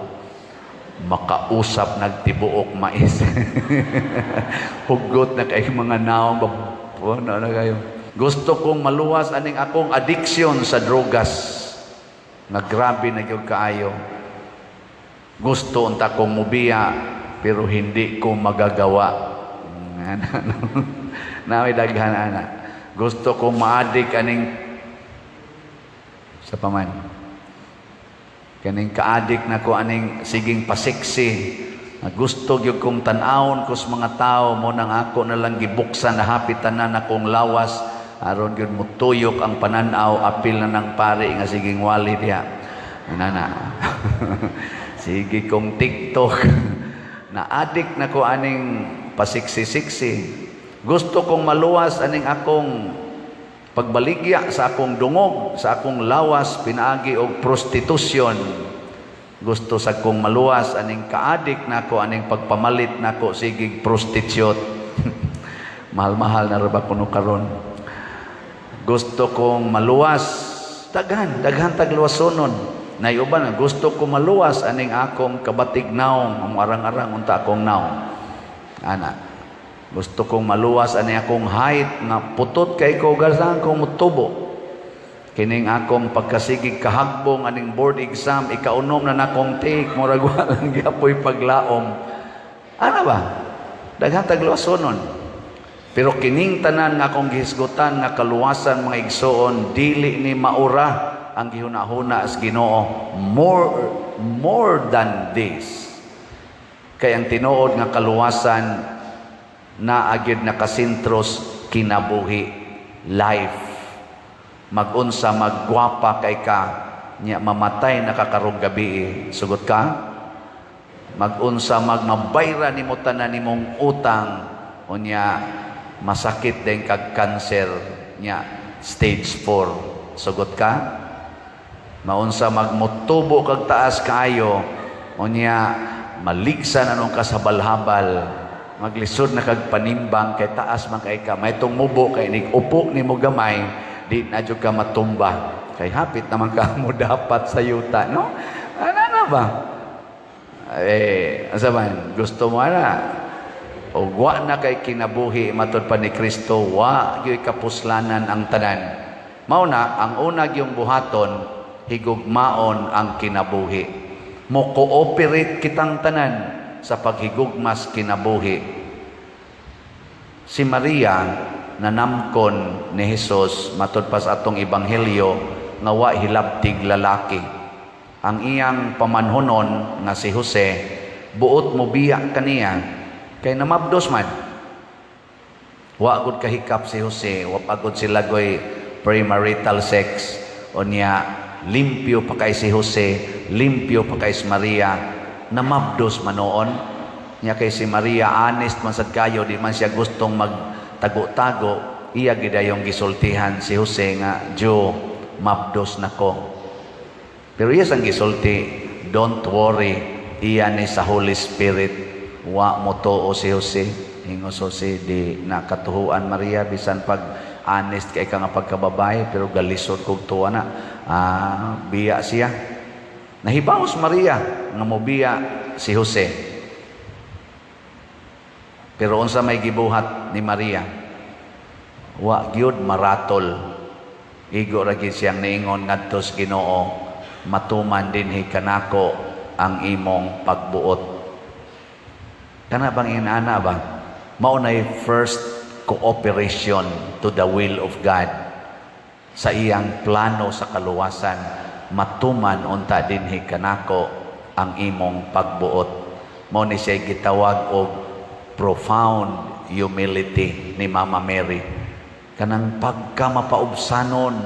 makausap nagtibuok mais. Hugot na kay mga naong na kayo. Gusto kong maluwas aning akong addiction sa drogas nga grabe na gyud kaayo. Gusto unta kong mubiya pero hindi ko magagawa. Nawi daghan ana. Gusto kong maadik aning sa paman. Kaning kaadik na ko aning siging pasiksi. Gusto gyud kong tan-awon ko sa mga tao mo nang ako na lang gibuksan na hapitan na akong lawas aron gyud mutuyok ang pananaw apil na ng pari nga siging wali diha. Nana. Sige kong TikTok. Na adik na ko aning pasiksi-siksi. Gusto kong maluwas aning akong pagbaligya sa akong dungog, sa akong lawas pinaagi og prostitusyon. Gusto sa kong maluwas aning kaadik na ko aning pagpamalit na ko sigig prostitute. Mahal-mahal na ra ba kuno karon? Gusto kong maluwas, daghan tagluwasonon. Nayuban, gusto kong maluwas aning akong kabatignaw, ang arang-arang unta akong naw. Ana, gusto kong maluwas aning akong height na putot kay ko gasan kong mutubo. Kining akong pagkasigig kahagbong aning board exam, ikaunom na nakong take, murag walang giapoy paglaom. Ano ba? Daghan tagluwasonon. Pero kining tanan nga akong gihisgutan nga kaluwasan mga igsoon, dili ni maura ang gihunahuna as Ginoo. More than this. Kay ang tinuod nga kaluwasan na agyud nakasintros kinabuhi, life. Magunsa maggwapa kay ka, nya mamatay na kakarong gabi. Sugot ka? Magunsa magmabayra nimo tanan nimong utang, unya masakit din kag cancer nya stage 4. Sugot ka? Maunsa magmutubo kag taas kaayo unya maligsan anong kasabalhabal, maglisod na kag panimbang kay taas man kay ka, may tong mubo kay nigupo nimo gamay, di na jud ka matumba kay hapit naman ka mo dapat sa yuta, no? Ano na ba? Asa man gusto mo na o wa na kay kinabuhi matod pa ni Kristo, wa gyud kapuslanan ang tanan. Mao na ang una gyung buhaton, higugmaon ang kinabuhi. Mo cooperate kitang tanan sa paghigugmas kinabuhi. Si Maria nanamkon ni Hesus matod pa sa atong ebanghelyo nga wa hilabtig lalaki. Ang iyang pamanhonon nga si Jose buot mo biya kaniya kay namabdos man. Wa gud kahikap si Jose, wa pagod sila goy premarital sex. o niya limpyo pa kay si Jose, limpyo pa kay si Maria, na mabdos manoon. Niya kay si Maria, honest man sad kayo, di man siya gustong magtago-tago, iya gidayong gisultihan si Jose nga, Diyo, mabdos nako. Pero iya sang gisulti, don't worry, iya ni sa Holy Spirit, wa mo tuo si Jose. Ingos Jose, di nakatuhuan Maria, bisan pag honest kay ka nga pagkababay, pero galisod kog tuwa na, biya siya. Nahibaos Maria, nga mo biya si Jose. Pero unsa may gibuhat ni Maria, wa gyud maratol. Igo ra gyud siyang niingon ngadto sa Ginoo, matuman dinhi kanako ang imong pagbuot. Kana bang inana ba? Mao nay first cooperation to the will of God sa iyang plano sa kaluwasan. Matuman unta dinhi kanako ang imong pagbuot. Mao ni siya gitawag og profound humility ni Mama Mary. Kanang pagkamapaubsanon,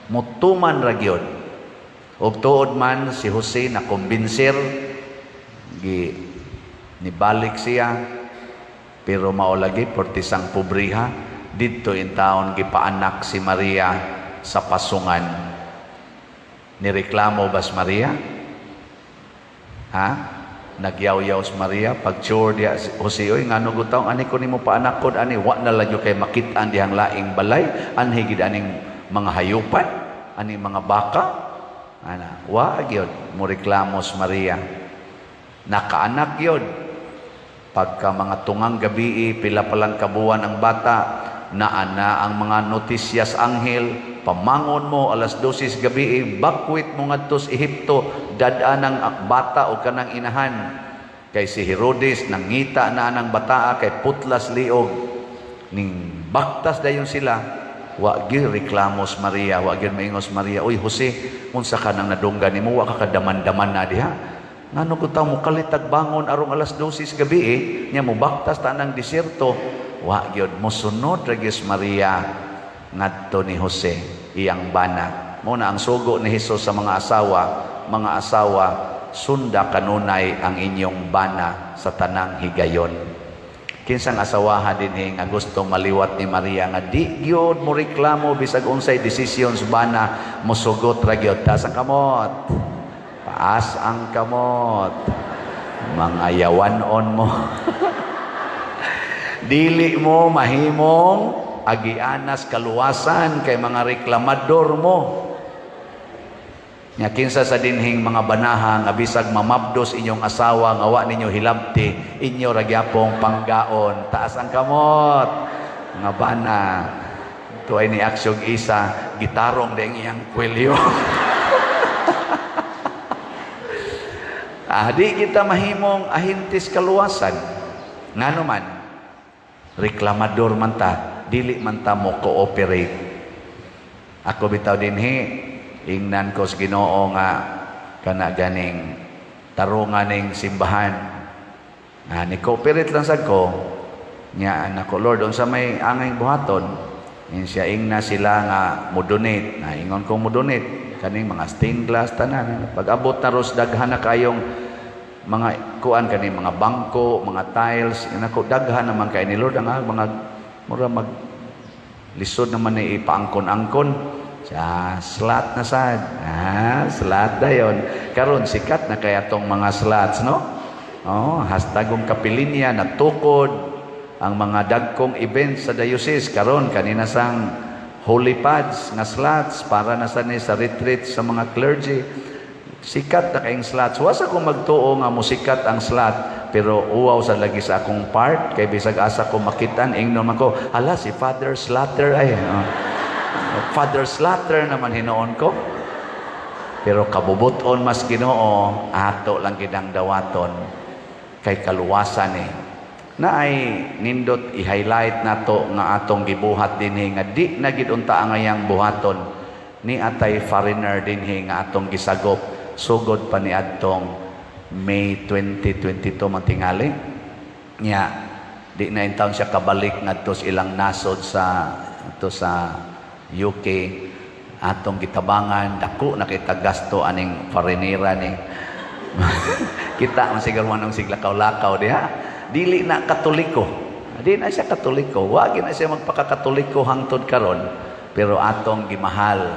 mutuman ra gyud. Og tuod man si Jose na kumbinsir, nibalik siya, pero maulagi portisang pobriha, dito in taon gipaanak si Maria sa pasungan. Nireklamo bas Maria? Ha? Nagyaw-yaw si Maria, pag-sure diya, Jose, oy, nga nugutaw, ani ko ni mo paanakod, ani, wa na lang yung kay makitaan dihang laing balay, anhigid aning mga hayupan, aning mga baka, ana, wa, yun, mo reklamo si Maria. Nakaanak yun, pagka mga tungang gabi, pila palang kabuan ang bata, naana ang mga notisyas anghel, pamangon mo alas 12 gabi, bakwit mo ngadto sa Ehipto, dadaan ang bata o kanang inahan. Kay si Herodes nangita na ng bataa kay putlas liog, ning baktas dayon sila. Wa gyud reklamos Maria, wa gyud maingos Maria, oy Jose, unsa ka nang nadunggan nimo, wa ka kadaman-daman na diha. Ngano ko ta mo kalitag bangon arong alas 12 gabi nya mo baktas ta nang disyerto. Wa gyud mosunod ra gyud Maria ngadto ni Jose iyang bana. Muna ang sugo ni Hesus sa mga asawa, sunda kanunay ang inyong bana sa tanang higayon. Kinsang asawaha din nga gustong maliwat ni Maria nga di gyud mo reklamo bisag unsay desisyon sa bana, mosugot ra gyud. Taas ang kamot, paas ang kamot, mga yawanon mo. Dili mo mahimong agianas kaluwasan kay mga reklamador mo. Nya kinsa sa dinhing mga banaha nga bisag mamabdos inyong asawa nga wa ninyo hilabti, inyo ra gyapong panggaon. Taas ang kamot, mga bana. Tuay ni aksyog isa, gitarong deng iyang kwelyo. Di kita mahimong ahintis kaluwasan. Ngano man, reklamador man ta, dili man ta mo cooperate. Ako bitaw dinhi, ingnan ko sa Ginoo nga kana ganing tarungan ning simbahan. Ni cooperate lang sad ko. Nya nako Lord, unsa may angay buhaton? Siya ingna sila nga mo donate. Ingon ko mo donate kaning mga stained glass tanan. Pag abot na ros daghan na kayong mga kuan kani mga bangko, mga tiles, nako daghan naman kay ni Lord ang mga mura mag lisod naman ni ipaangkon-angkon. Slat na sad. Slat dayon. Karon sikat na kaya tong mga slats, no? Hashtagong kapilinya natukod ang mga dagkong events sa diocese karon kanina sang holy pads nga slats para na sa retreat sa mga clergy. Sikat na kayong slats. Wasa ko magtuo nga musikat ang slat, pero uwaw sa lagi sa akong part kay bisag asa ko makitan ingnon man ko, hala si Father Slatter ay. Father Slatter naman hinoon ko. Pero kabubuton mas Ginoo, ato lang gidang dawaton kay kaluwasan na ay nindot i-highlight nato nga atong gibuhat dinhi nga di na gid unta ang ayang buhaton ni atay foreigner dinhi nga atong gisagop sugod pa ni adtong May 2022 mantingali nya di na intawon siya kabalik ngadto sa ilang nasod sa UK atong gitabangan dako na kay gasto aning parinira ni kita man siguro manong siglakaw-lakaw diha dili na katoliko, di na siya katoliko, wa na siya magpakakatoliko hangtod karon, pero atong gimahal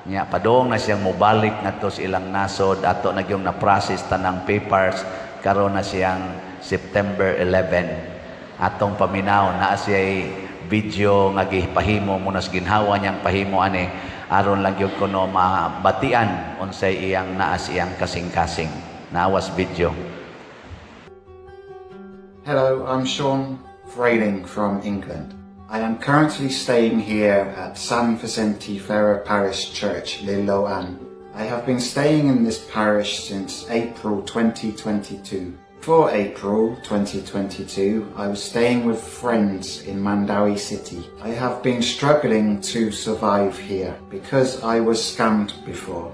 nya padong na siyang mobalik ngadto sa ilang nasod, ato na gyud na process tanang papers, karon na siyang September 11 atong paminaw na siya video nga gipahimo muna sa ginhawa niyang pahimo ani aron lang gyud kuno mabatian unsay iyang naas iyang kasing-kasing. Nawas video. Hello, I'm Sean Frayling from England. I am currently staying here at San Vicente Ferrer Parish Church, Liloan. I have been staying in this parish since April 2022. Before April 2022, I was staying with friends in Mandawi City. I have been struggling to survive here because I was scammed before.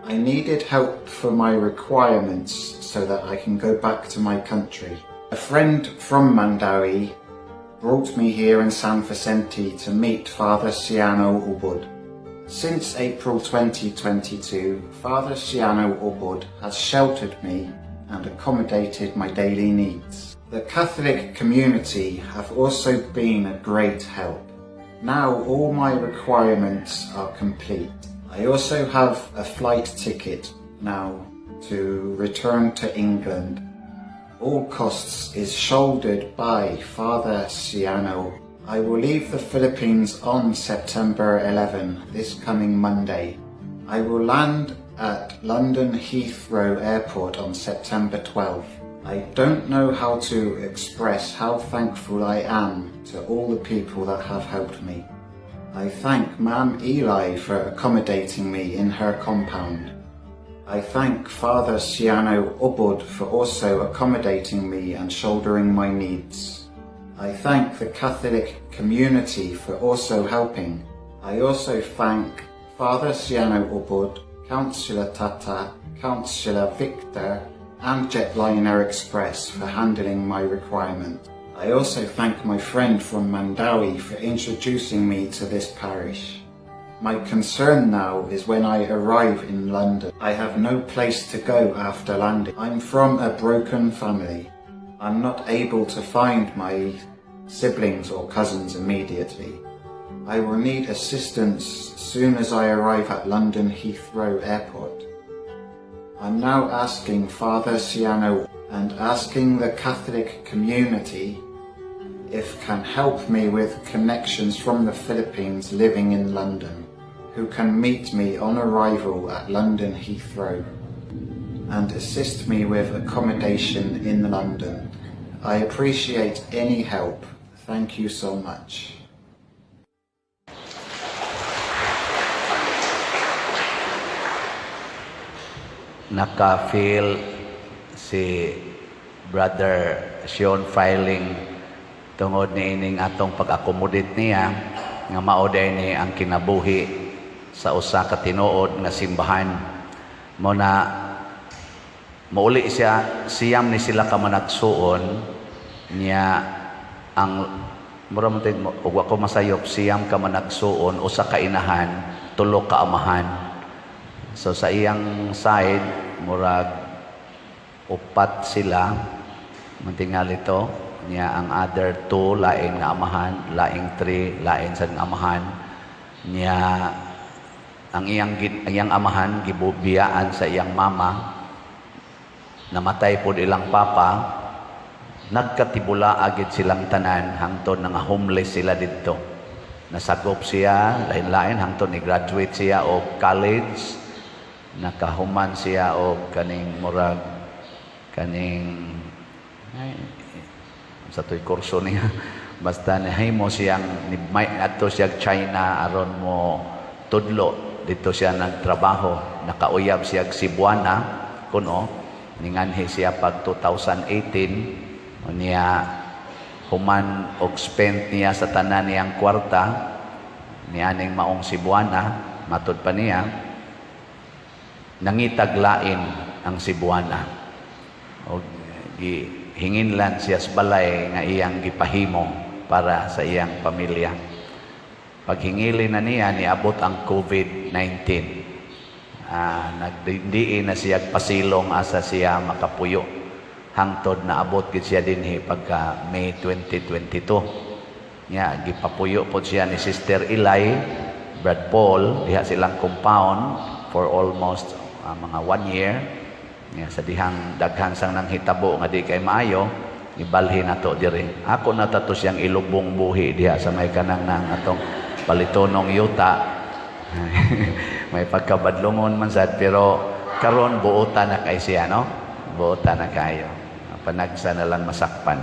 I needed help for my requirements so that I can go back to my country. A friend from Mandawi brought me here in San Vicente to meet Father Siano Ubud. Since April 2022, Father Siano Ubud has sheltered me and accommodated my daily needs. The Catholic community have also been a great help. Now all my requirements are complete. I also have a flight ticket now to return to England. All costs is shouldered by Father Siano. I will leave the Philippines on September 11, this coming Monday. I will land at London Heathrow Airport on September 12. I don't know how to express how thankful I am to all the people that have helped me. I thank Ma'am Eli for accommodating me in her compound. I thank Father Siano Ubud for also accommodating me and shouldering my needs. I thank the Catholic community for also helping. I also thank Father Siano Ubud, Councillor Tata, Councillor Victor and Jetliner Express for handling my requirement. I also thank my friend from Mandawi for introducing me to this parish. My concern now is when I arrive in London. I have no place to go after landing. I'm from a broken family. I'm not able to find my siblings or cousins immediately. I will need assistance soon as I arrive at London Heathrow Airport. I'm now asking Father Siano and asking the Catholic community if can help me with connections from the Philippines living in London, who can meet me on arrival at London Heathrow and assist me with accommodation in London. I appreciate any help. Thank you so much. Naka-feel si Brother Sean Frayling tungod ni ining atong pag-accommodate niya nga maoday ni ang kinabuhi sa usa ka tinuod nga simbahan. Mo na mauli siya siyam ni sila ka managsuon niya ang mura mo tin ug wa ko masayop siyam ka managsuon usa ka inahan tulo ka amahan. So sa iyang side, murag upat sila, mantingal ito, niya ang other two, laing nga amahan, laing three, laing sa amahan, niya ang iyang amahan, gibubiyaan sa iyang mama, namatay po ilang papa, nagkatibula agad silang tanan, hangtod nga homeless sila dito. Nasagop siya, lain-lain, hangtod ni graduate siya o college, nakahuman siya o kaning murag kaning sa to'y kurso niya basta nahimo siyang may adto siya China aron mo tudlo dito siya nagtrabaho, nakauyab siya Cebuana kuno ninganhi siya pag 2018 niya human og spent niya sa tanan niyang kwarta nianing maong Cebuana matud pa niya nangitaglain ang Cebuana o gihinginlan siya sa balay nga iyang gipahimo para sa iyang pamilya. paghingili na niya, niabot ang COVID-19. Nagdiin na siya pasilong asa siya makapuyo. Hangtod na abot gid siya dinhi pagka May 2022. Nya gipapuyo po siya ni Sister Eli, Brad Paul, diha silang compound for almost mga 1 year. Nya sa dihang daghan sang nang hitabo nga di kay maayo, ibalhin nato diri. Ako natato siyang ilubong buhi diha sa may kanang nang atong Balitonong yuta. May pagkabadlungon man sad, pero karon buota na kay siya, no? Buota na kayo. Panagsa na lang masakpan.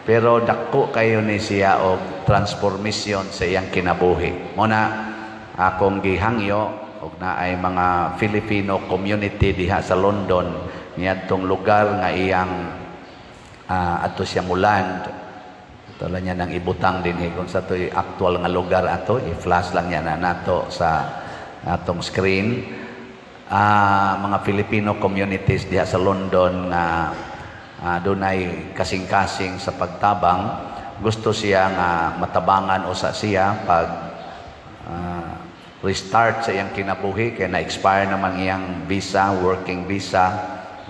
Pero dako kayo ni siya og transformation sa iyang kinabuhi. Muna akong gihangyo og naay mga Filipino community diha sa London, niadtong lugar nga iyang ato siya muland. Tala niya nang ibutang din kung sa to'y actual nga lugar ato, i-flash lang niya na nato sa atong screen. Mga Filipino communities diha sa London nga dunay kasing-kasing sa pagtabang. Gusto siya nga matabangan usa siya pag restart sa iyang kinabuhi, kaya na-expire naman iyang visa, working visa.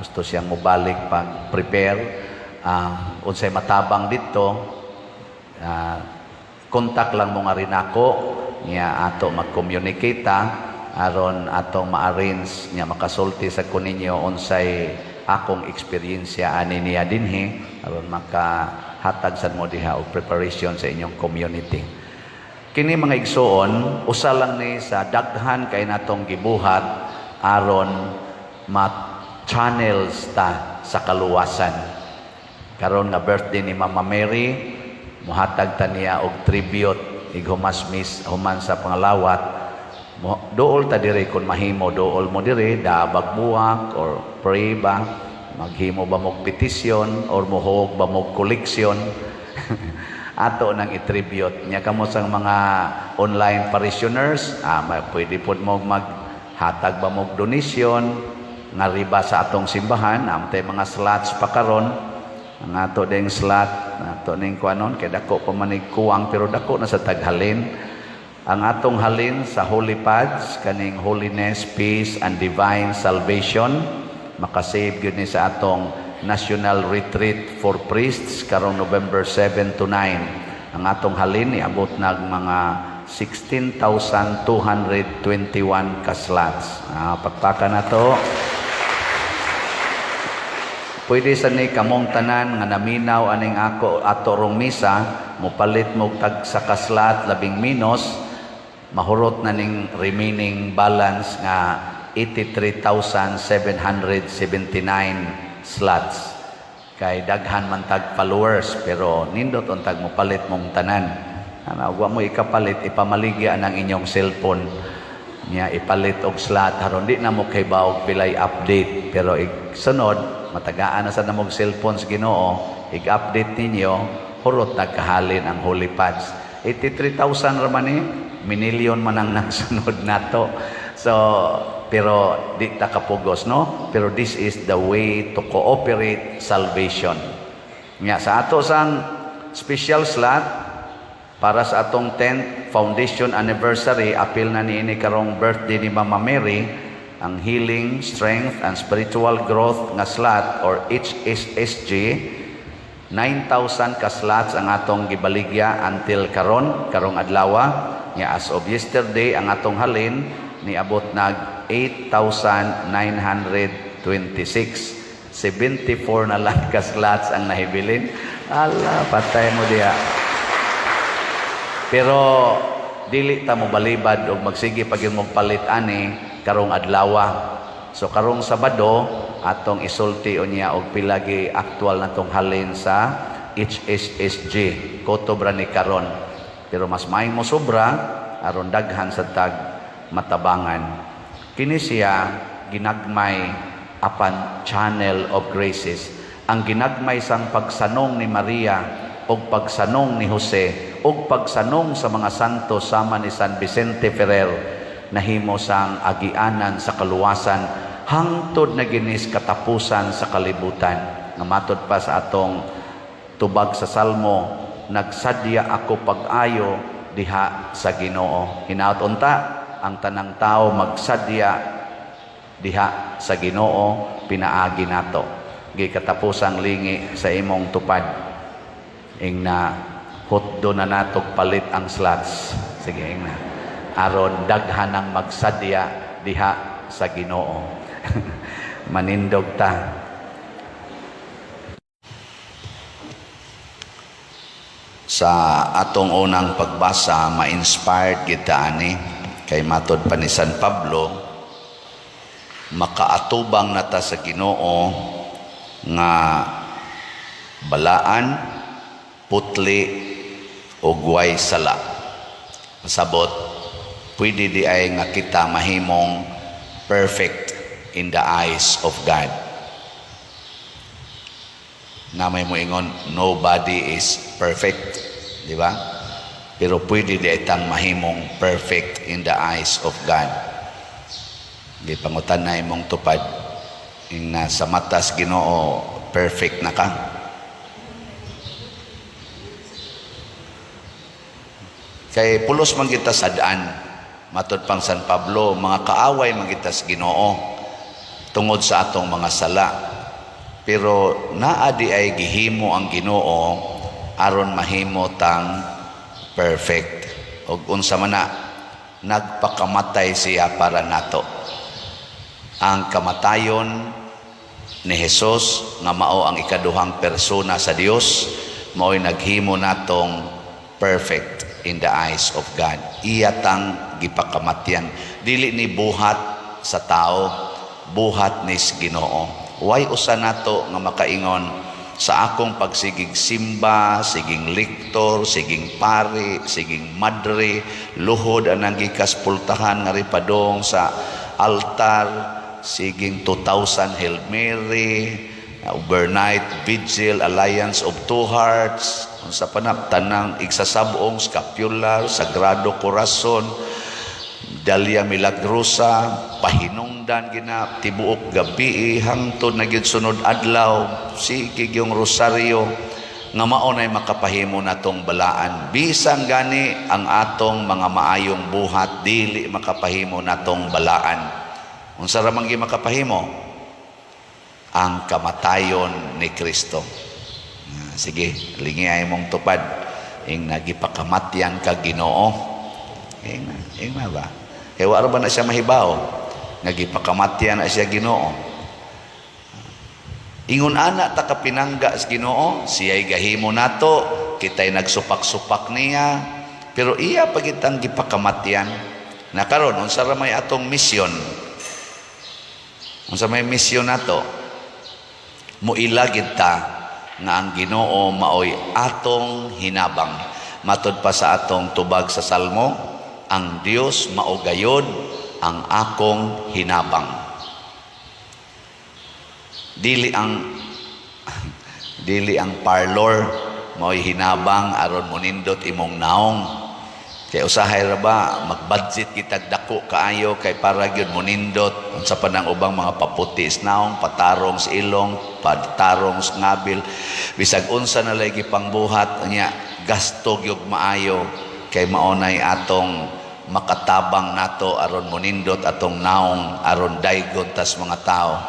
Gusto siyang mubalik pag prepare. Unsay matabang dito, kontak lang mo nga rin ako niya ato mag-communicate aron atong ma-arrange niya makasulti sa kuninyo unsay akong eksperyensya ani niya dinhi aron makahatag sad mo diha og preparation sa inyong community. Kini mga igsoon, usa lang ni sa daghan kay natong gibuhat aron ma-channels ta sa kaluwasan. Karon nga birthday ni Mama Mary, muhatag ta niya og tribute ighumasmis human sa pangalawat. Dool ta diri kun mahimo, dool mo diri dabag buwak or pray ba, maghimo ba mog petisyon or muhog ba mog koleksyon. Ato nang i-tribute niya kamo sang mga online parishioners, pwede pod mo maghatag ba mog donation nga riba sa atong simbahan. Amtay mga slots pa karon. Ang ato ding slot, ato ning kuanon, kay dako pa manig kuwang, pero dako na sa taghalin. Ang atong halin sa Holy Pads, kaning Holiness, Peace, and Divine Salvation, makasave yun ni sa atong National Retreat for Priests, karong November 7 to 9. Ang atong halin, iabot nag mga 16,221 ka slots. Pagpaka na to. Pwede sa ni kamong tanan nga naminaw aning ako ato rong misa, mupalit mo tag sa kaslat labing minos, mahurot na ning remaining balance nga 83,779 slots. Kay daghan man tag followers, pero nindot untag mupalit mong tanan. Wa mo ikapalit, ipamaligya ang inyong cellphone niya ipalit og slot haron di na mo kay baog pilay update, pero sunod matagaan na sa namog cellphones Ginoo, i-update ninyo, hurot nagkahalin ang Holy Pads. 83,000 raman minilyon man ang nagsunod nato. So, pero di ta kapugos, no? Pero this is the way to cooperate salvation. Nga, sa ato sang special slot, para sa atong 10th foundation anniversary, apil na niini karong birthday ni Mama Mary, ang Healing, Strength, and Spiritual Growth nga slot or HSSG, 9,000 ka slots ang atong gibaligya until karong adlaw. As of yesterday, ang atong halin niabot nag 8,926. 74 na lang ka slots ang nahibilin. Ala, patay mo diha. Pero dili ta mo balibad og magsige pag mo palit ani karong adlaw. So karong Sabado atong isulti unya og pilagi aktual natong halin sa HSSG kotobra ni karon. Pero mas maayong mo sobra aron daghan sa tag matabangan. Kini siya ginagmay apan channel of graces. Ang ginagmay sang pagsanong ni Maria og pagsanong ni Jose og pagsanong sa mga santo sama ni San Vicente Ferrer nahimo sang agianan sa kaluwasan hangtod na ginis katapusan sa kalibutan. Nga matod pa sa atong tubag sa Salmo nagsadya ako pag-ayo diha sa Ginoo. Hinaot unta ang tanang tao magsadya diha sa Ginoo, pinaagi nato. Gikatapusang lingi sa imong tupad. Ing na hutdo na natok palit ang slots. Sige, ing na. Aron daghanang magsadya diha sa Ginoo. Manindog ta. Sa atong unang pagbasa, ma-inspired kita ani kay matod pa ni San Pablo, makaatubang nata sa Ginoo nga balaan, putli o guway sala. Pasabot, pwede di ay nga kita mahimong perfect in the eyes of God. Na may moingon, nobody is perfect, di ba? Pero pwede di itang mahimong perfect in the eyes of God. Di pangutan na imong tupad, yung nasa matas Ginoo, perfect na ka. Kay pulos man kita sa daan, matod pang San Pablo, mga kaaway man kita sa Ginoo, tungod sa atong mga sala. Pero naadi ay gihimo ang Ginoo aron mahimo tang perfect. Og unsa man na, nagpakamatay siya para nato. Ang kamatayon ni Hesus nga mao ang ikaduhang persona sa Dios, mao'y naghimo natong perfect in the eyes of God. Iya tang gipakamatyan. Dili ni buhat sa tao, buhat ni Ginoo. Why usa nato nga makaingon sa akong pagsigig simba, siging liktor, siging pari, siging madre, luhod anang gikaspultahan nga ripadong sa altar, siging 2,000 Hail Mary, overnight vigil, Alliance of Two Hearts, sa tanang igsasabong, scapular, Sagrado Corazon, Dalia Milagrosa, pahinungdan gina tibuok gabi hangtod na gyud sunod adlaw, sige yung rosaryo nga mao nay makapahimo natong balaan. Bisan gani ang atong mga maayong buhat dili makapahimo natong balaan. Unsa ra man gi makapahimo? Ang kamatayon ni Kristo. Sige, lingi ay mong tupad ing nagipakamatyan ka Ginoo. Ing na ba? Kaya wala ba na siya mahibaw? Nagipakamatyan na siya Ginoo. Ingon ana ta kapinangga sa Ginoo, siya'y gahimo nato, kita'y nagsupak-supak niya, pero iya pagitang gipakamatyan. Na karon unsa ra may atong misyon? Unsa may misyon nato? Muilagid ta nga ang Ginoo maoy atong hinabang. Matod pa sa atong tubag sa Salmo, ang Dios mao gayod ang akong hinabang. Dili ang parlor mao'y hinabang aron monindot imong naong. Kay usahay ra ba magbudget kitag dako kaayo kay para gyud monindot unsa pa nang ubang mga paputis naong, patarong sa ilong, patarong sa ngabil, bisag unsa na lagi pangbuhat nya gasto gyud maayo. Kay maunay atong makatabang nato aron monindot atong naong aron daygon tas mga tao.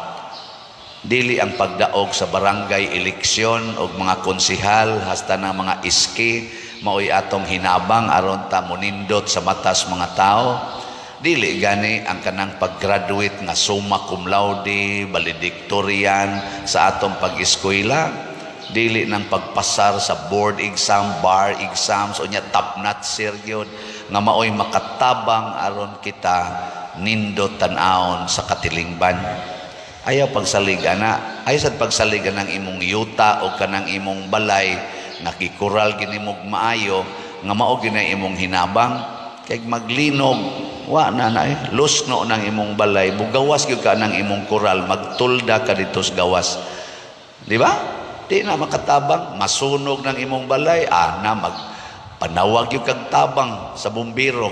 Dili ang pagdaog sa barangay eleksyon og mga konsihal hasta na mga iski maoy atong hinabang aron ta monindot sa matas mga tao. Dili gani ang kanang pag-graduate nga summa cum laude, valedictorian sa atong pag-eskwela. Dili nang pagpasar sa board exam, bar exams, o nya top notch yun, nga maoy makatabang aron kita nindot tan-aon sa katilingban. Ayaw pagsaligan na, ayaw sad pagsaligan ng imong yuta o kanang imong balay, nakikural ginimog maayo, nga mao ginay imong hinabang, kay maglinog, wa na lusno ng imong balay, bugawas gyud ka ng imong kural, magtulda ka dito sa gawas. Di ba? Di na makatabang, masunog ng imong balay, na magpanawag yung kagtabang sa bumbiro.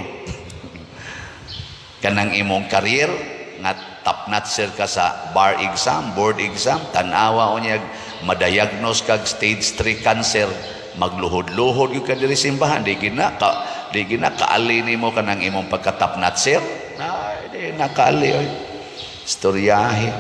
Kanang imong career, nga top notcher ka sa bar exam, board exam, tanawa o niya, madiagnose kag stage 3 cancer, magluhod-luhod yung ka diri simbahan, di gina kaali nimo kanang imong pagkatapnat sir. Di na kaali oy. Istoryahe.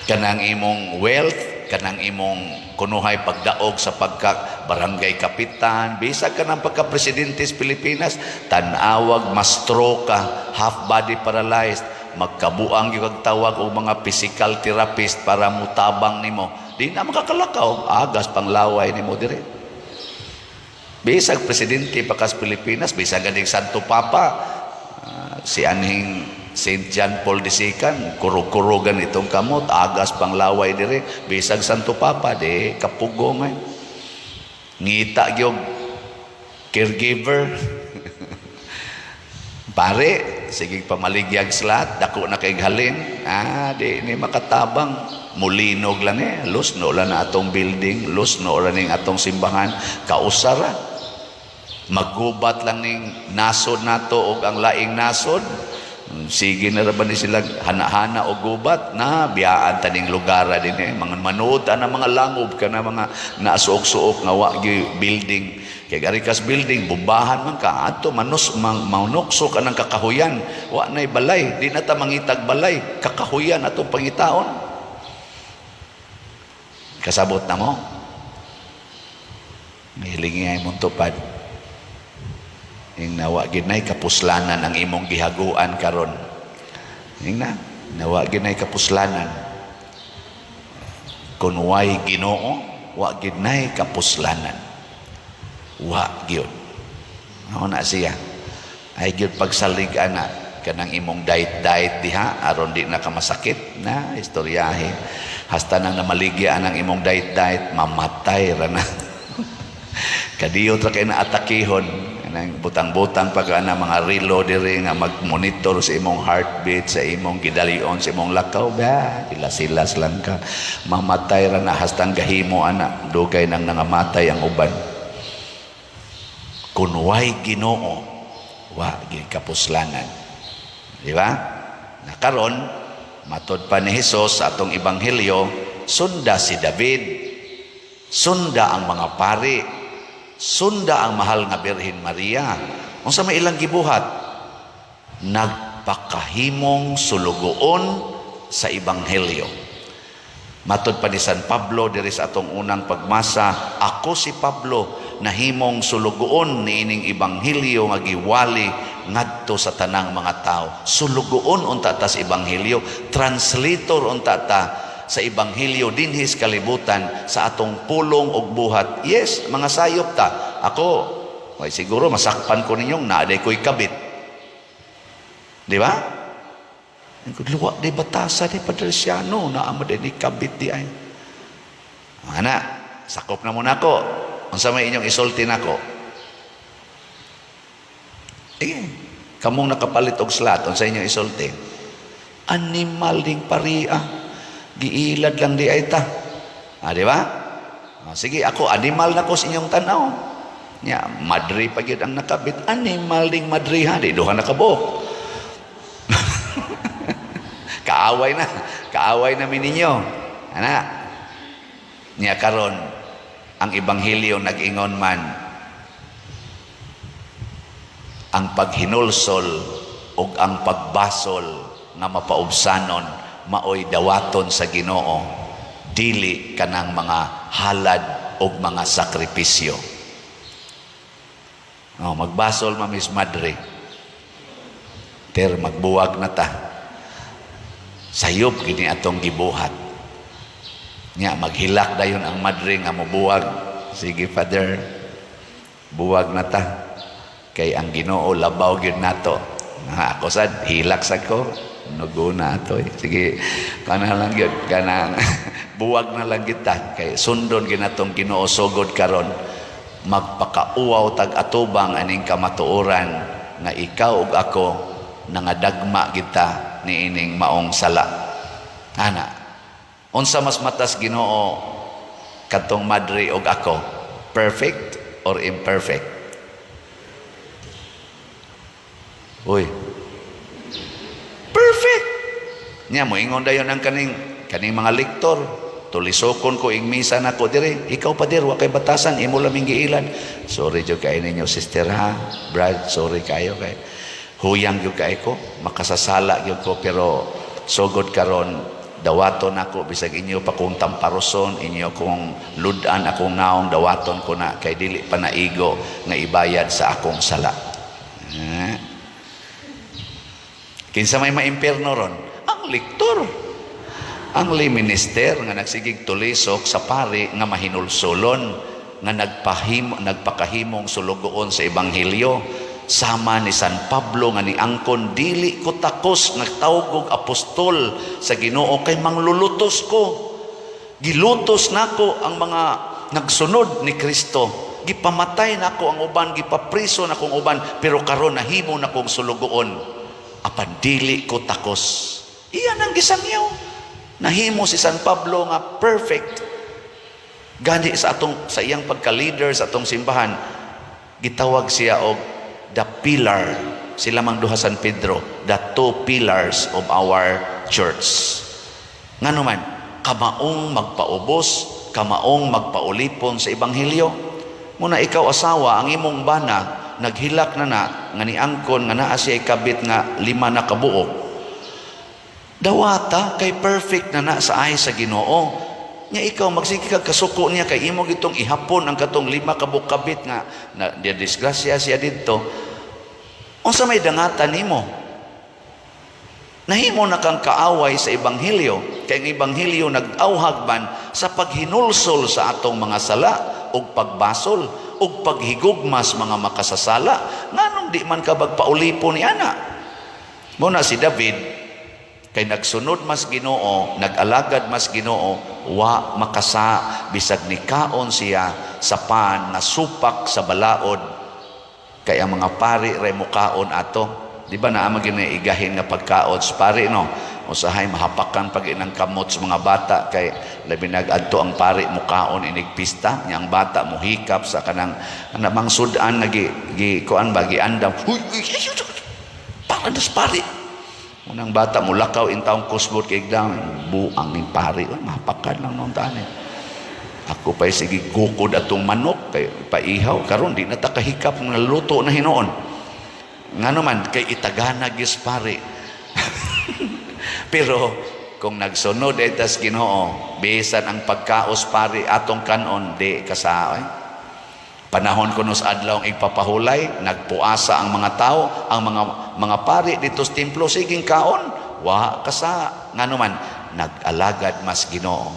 Kanang imong wealth, kanang imong kunuhay pagdaog sa pagka barangay kapitan, bisag ka ng pagka-presidente sa Pilipinas, tanawag, ma-stroke ka, half body paralyzed, magkabuang yung tawag o mga physical therapist para mutabang nimo. Di na makakalakaw, agas panglaway nimo dire. Bisag presidente pa kas Pilipinas, bisag ganing Santo Papa, si anhing St. John Paul II, kurug-kurugan itong kamot, agas panglaway dire, bisag Santo Papa, di kapugo nga. Ngita yung caregiver. Pare, sige pamaligyag slat, dako na kay halin, di ni makatabang, mulinog lang lusno lang na atong building, lusno lang ning atong simbahan, kausara. Maggubat lang ning nasod nato og ang laing nasod. Sige na raban ni sila hana-hana o gubat na biyaan taning lugar din mga manood na mga langob ka na mga naasuok-suok nga wa building kay garikas building bubahan man ka ato manukso ka ng kakahuyan wa nay balay di na ta mangitag balay kakahuyan atong pangitaon kasabot na mo mahilingi ay mong tupad ing nawa ginay kapuslanan ang imong gihaguan karon. Ing nawa ginay kapuslanan. Kun way Ginoo, wa ginay kapuslanan. Wa gyud. Mao na siya. Ay gyud pagsalig ana kanang imong diet diha aron di na ka masakit na istoryahe. Hasta nang namaligya ang imong diet mamatay ra na. Kadiyo ra kay na atakihon nang butang-butang pag ana mga relo diri nga mag-monitor sa imong heartbeat sa imong gidalion sa imong lakaw ba silas lang ka mamatay ra na hastang gahimo ana dugay nang nangamatay ang uban kun way Ginoo wa gyud kapuslanan di ba nakaron matud pa ni Hesus sa atong ebanghelyo sunda si David sunda ang mga pari sunda ang mahal nga Birhen Maria. Unsa may ilang gibuhat? Nagpakahimong sulugoon sa ebanghelyo. Matud pa ni San Pablo diri sa atong unang pagmasa, ako si Pablo nahimong sulugoon niining ebanghelyo nga giwali ngadto sa tanang mga tao. Sulugoon unta ta sa ebanghelyo, translator unta ta sa ebanghelyo dinhi sa kalibutan sa atong pulong og buhat. Yes, mga sayop ta. Ako, way siguro masakpan ko ninyong naaday ko'y kabit. Di ba? Luwa di batasa di Padresiano na ama di kabit di ay. Ana, sakop na muna ko. Unsa may inyong isulti nako? Kamong nakapalit og slat unsa inyong isulti? Animal ding paria. Giilad lang di ay ta. Di ba? Sige, ako, animal na ko sa inyong tanaw. Madri pa yun ang nakabit. Animal ding madri ha. Di duha nakabuok. Kaaway na mininyo. Niya karon ang ebanghelyo nag-ingon man ang paghinulsol o ang pagbasol nga mapaubsanon maoy dawaton sa Ginoo dili kanang mga halad og mga sakripisyo. Magbasol mamis madre ter magbuwag na ta sayop gini atong gibuhat nya maghilak dayon ang madre nga mobuwag sige father buwag na ta kay ang Ginoo labaw gyud nato ako sad hilak sad ko naguna ato sige kana lang gyud kanang buwag na lang kita kay sundon ginatong Ginoo sugod karon magpakauaw tag atubang aning kamatuoran nga ikaw ug ako nangadagma kita niining maong sala ana unsa mas matas Ginoo kadtong madre ug ako perfect or imperfect perfect. Nya mo ingon dayon ang kaning mga lektor. tulisokon ko ing misa nako dire, ikaw pader wa kay batasan, imo laming giilan. Sorry jud kay ninyo sister ha, brad, sorry kayo kay huyang jud kay ko, makasasala jud ko, pero sugod karon dawaton ako bisag inyo pa kong tamparoson, inyo kong ludan akong naong dawaton ko na kay dili pa naigo nga ibayad sa akong sala. Kinsa may maimperno ron? Ang liktor. Ang liminister nga nagsigig tulisok sa pari nga mahinulsulon, nga nagpakahimong sulugoon sa Ebanghelyo, sama ni San Pablo nga ni angkon, dili ko takos nagtawgog apostol sa Ginoo kay manglulutos ko. Gilutos nako ang mga nagsunod ni Kristo. Gipamatay nako ang uban, gipapriso nako ang uban, pero karon nahimo nakong sulugoon. Apan dili ko takos. Iyan ang gisangyaw. Nahimo si San Pablo nga perfect. Gani sa iyang pagka-leader sa atong simbahan, gitawag siya og the pillar. Sila mang duha San Pedro, the two pillars of our church. Ngano man, kamaong magpaubos, kamaong magpaulipon sa Ebanghelyo. Muna ikaw asawa, ang imong bana naghilak na nga ni angkon nga naa siya kabit nga 5 na kabuok. Dawata kay perfect na sa ay sa Ginoo. Nya ikaw magsige kag kasuko niya kay imo gitong ihapon ang katong 5 kabuok kabit nga na disgrasya siya didto. Unsa may dangatan nimo? Nahimo na kang kaaway sa Ebanghelyo, kay ang Ebanghelyo nag-awhag man sa paghinulsol sa atong mga sala ug pagbasol ug paghigugmas mga makasasala. Nganong di man ka bagpaulipon ni ana? Muna si David kay nagsunod mas Ginoo, nag-alagad mas Ginoo, wa makasa bisag nikaon siya sa pan na supak sa balaod. Kay ang mga pari ray mukaon ato. Di ba naamag yun na igahin nga pagkaon sa pari, no? Usahay mahapakan pag inang kamot sa mga bata kay labi nag-adto ang pari mukaon inig pista niya ang bata muhikap sa kanang namang sudan kuan ba giandam para das pari unang bata mulakaw in taong kusbot kay igdam buang ning pari mahapakan lang noon tani. Ako pa'y sige gukod atong manok kay paihaw karon di na ta kahikap nga luto na hinoon ngano man kay itagana gis pari. Pero kung nagsunod etas Ginoo, bisan ang pagkaos pari atong kanon di kasaoy. Panahon kuno sa adlaw ang ipapahulay, nagpuasa ang mga tao, ang mga pari dito sa templo siging kaon, wa kasa ngano man nag-alagad mas Ginoo.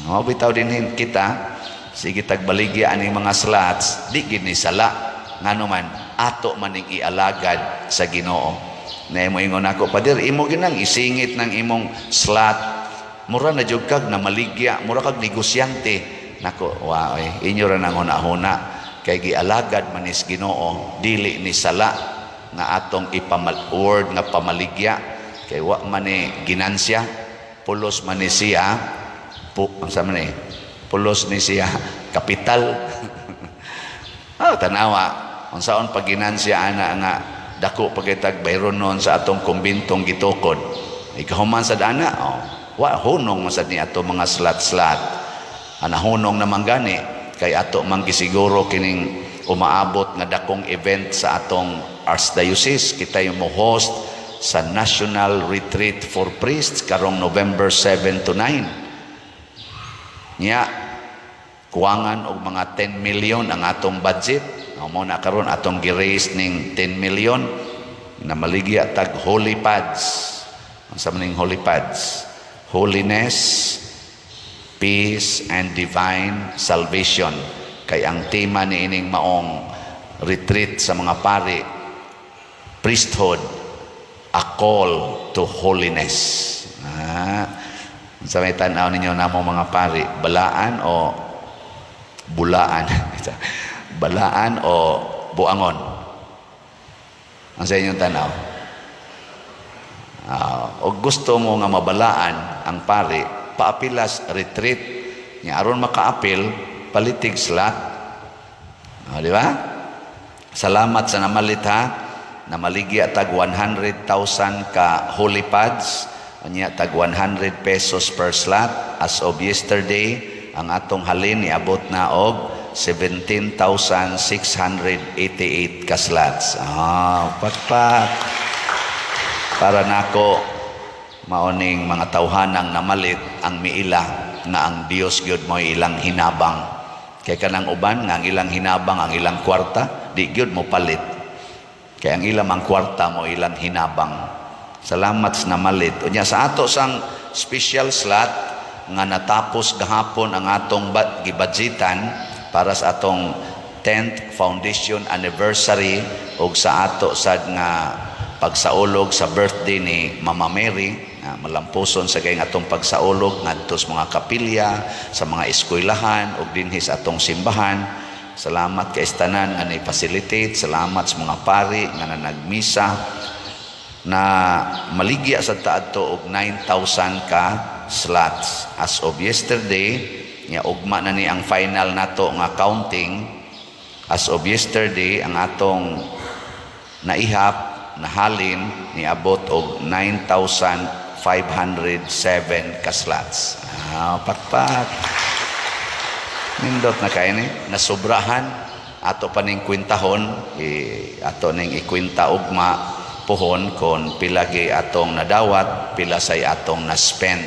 No, bitaw din kita sige tagbaligya aning mga slots, di gid ni sala ngano man ato maning ialagad sa Ginoo. Na imo ingon ako, pader, imo ginang isingit ng imong slot. Mura na jud kag na maligya, mura kag negosyante. Nako, waoy, inyo ra nang una-una kay gialagad manis Ginoo, dili ni sala nga atong word nga pamaligya kay wa man ni ginansya, pulos man ni siya, pulos ni siya kapital. Tanawa, unsaon pag ginansya ana nga dako pagitag bayron noon sa atong kumbintong gitukod. Ikahuman sa dana, wa hunong masad ni ato mga slat-slat. Ana hunong naman gani kay ato man gisiguro kining umaabot nga dakong event sa atong Archdiocese. Kita yung mo-host sa National Retreat for Priests karong November 7 to 9. Nya kuwangan og mga 10 million ang atong budget. Mo na karon atong gi-raise ning 10 million na maligya tag holy pads. Ang sa maning holy pads, holiness, peace and divine salvation. Kay ang tema ni ining maong retreat sa mga pari, priesthood, a call to holiness. Sa may tanaw ninyo namo mga pari, balaan o bulaan? Balaan o buangon? Ang sa inyong tanaw. O gusto mo nga mabalaan ang pari, paapilas retreat niya aron makaapil palitig slot. Di ba? Salamat sa namalit ha. Namaligya tag 100,000 ka holy pads Anya tag 100 pesos per slot. As of yesterday, ang atong halin niabot na og 17,688 ka slots. Pakpak. Para nako maoning mga tawhanang namalit ang miila nga ang Dios gyud mo ilang hinabang. Kay kanang uban nga ang ilang hinabang ang ilang kwarta, di gyud mo palit. Kay ang ilang ang kwarta mo ilang hinabang. Salamat sa namalit. Unya sa ato sang special slot nga natapos gahapon ang atong gibudgetan para sa atong 10th foundation anniversary ug sa ato sad nga pagsaulog sa birthday ni Mama Mary, malampuson sa gayong atong pagsaulog ngadto sa mga kapilya, sa mga eskwelahan ug dinhi sa atong simbahan. Salamat kay tanan nga ni-facilitate, salamat sa mga pari nga nagmisa na maligya sa taadto og 9,000 ka slots. As of yesterday, ugma na ni ang final nato nga counting. As of yesterday, ang atong naihap nahalin niabot og 9,507 ka slots. Pakpak. Nindot na kayo ni. Nasubrahan. Ato pa ning kwintahon. Ato ning ikwinta ugma pohon kung pilagi atong nadawat, pila say atong na-spend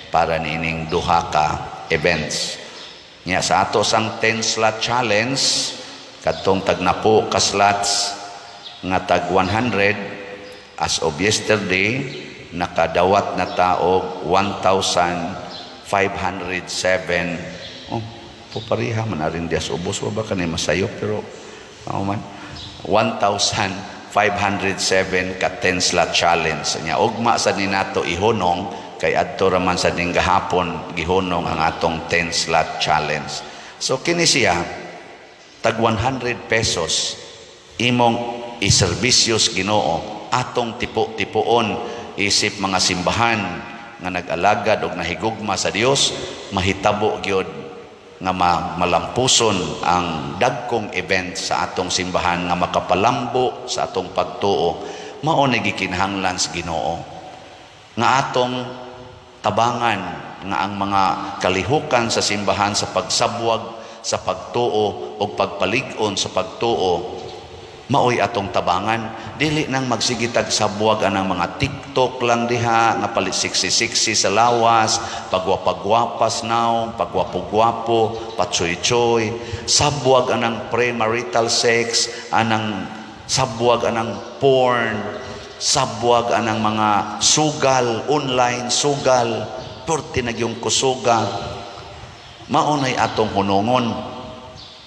para niining duha ka events. Nya sa ato sang 10 slot challenge, kadtong tagnapo ka slots nga tag 100, as of yesterday nakadawat na taog 1,507. Pupariha man na rin dias ubos wa ba kanay masayop pero man 1,507 ka 10 slot challenge. Nya ugma sa ni nato ihunong kay adto raman sa ning gahapon gihunong ang atong 10 slot challenge. So kini siya tag 100 pesos imong iserbisyos Ginoo, atong tipo-tipoon isip mga simbahan nga nag-alagad og nahigugma sa Dios, mahitabo gyud nga malampuson ang dagkong event sa atong simbahan nga makapalambo sa atong pagtuo. Mao ni gikinahanglan sa Ginoo nga atong tabangan nga ang mga kalihukan sa simbahan sa pagsabwag sa pagtuo o pagpalig-on sa pagtuo maoy atong tabangan. Dili nang magsigitag sabwag anang mga TikTok lang diha nga palit siksi-siksi sa lawas, pagwapagwapas now, pagwapo-gwapo, patsoy-choy, sabwag anang premarital sex, anang sabwag anang porn, sabwag anang mga sugal, online sugal, purti na yung kusuga. Maunay atong hunongon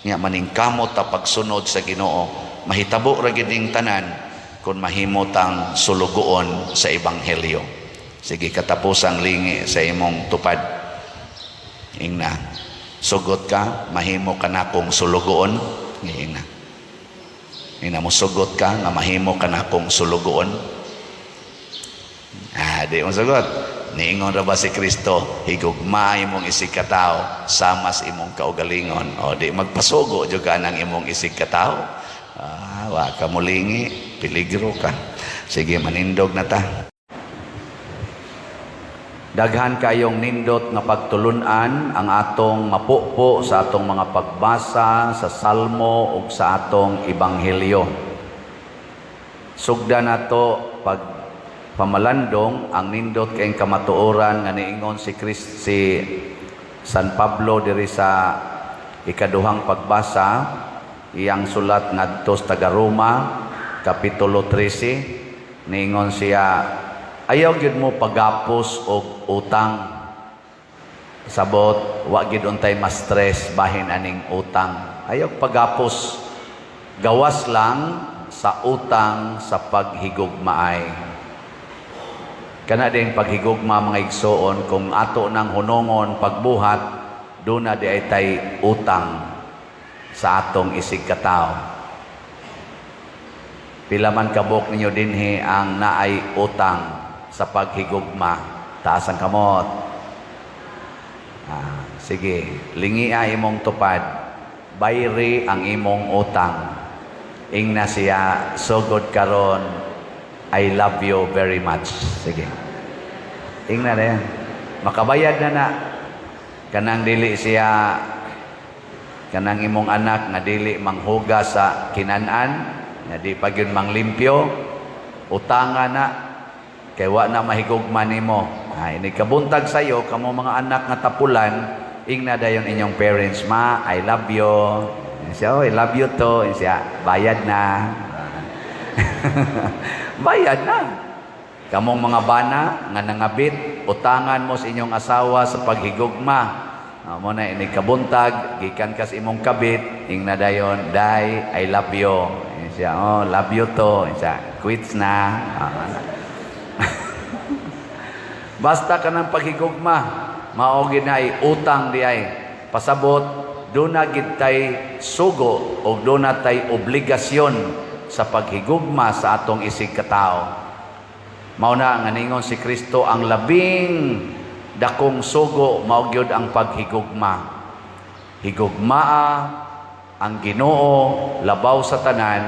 nga maningkamot ta pagsunod sa Ginoo. Mahitabo ra gid ning tanan kung mahimotang sulugoon sa ebanghelyo. Sige, katapusang lingi sa imong tupad. Ingna, sugot ka, mahimo ka na kong sulugoon. Ingna. Ingna mo sugot ka, nga mahimo ka na kong sulugoon. Di mo sugot. Niingon ra ba si Kristo, higugma imong isig katao, samas imong kaugalingon. O di magpasugo jud ka ng imong isig katao. Wa ka mulingi, peligro ka. Sige, manindog na ta. Daghan kayong nindot nga pagtulunan ang atong mapupo sa atong mga pagbasa sa salmo ug sa atong ebanghelyo. Sugda nato pag pamalandong ang nindot kayong kamatuoran nga niingon si San Pablo diri sa ikaduhang pagbasa. Iyang sulat ngadto sa taga-Roma kapitulo 13 niingon siya, ayaw gyud mo pagapos og utang. Sabot wa gyud untay ma-stress bahin aning utang. Ayaw pagapos, gawas lang sa utang sa paghigugmaay. Kana ding paghigugma mga igsoon, kung ato nang hunongon pagbuhat, doon na di ay tay utang sa atong isig katao. Pila man kabok ninyo dinhi ang naay utang sa paghigugma, taas ang kamot. Sige, lingia imong tupad, bayri ang imong utang. Ingna siya, sugod karon, I love you very much. Sige. Ingna na yan. Makabayad na. Kanang dili siya, kanang imong anak nga dili manghuga sa kinanan, nga di pa yun manglimpyo, utanga na, kay wa na mahigugma nimo. Ay, nikabuntag sa'yo, kamo mga anak nga tapulan, ingna dayon inyong parents, ma, I love you. Siya, oh, I love you to. Siya, bayad na. Bayad na. Kamong mga bana nga nangabit, utangan mo sa inyong asawa sa paghigugma. Mo na ini kabuntag, gikan kas imong kabit, ingna dayon, day, I love you. Siya, oh, love you to. Siya, quits na. Basta ka ng paghigugma, maogin na ay utang di ay pasabot, doon na gitay sugo o doon na tay obligasyon sa paghigugma sa atong isig katao. Mauna nga ningon si Kristo ang labing dakong sugo maugyod ang paghigugma. Higugmaa ang Ginoo labaw sa tanan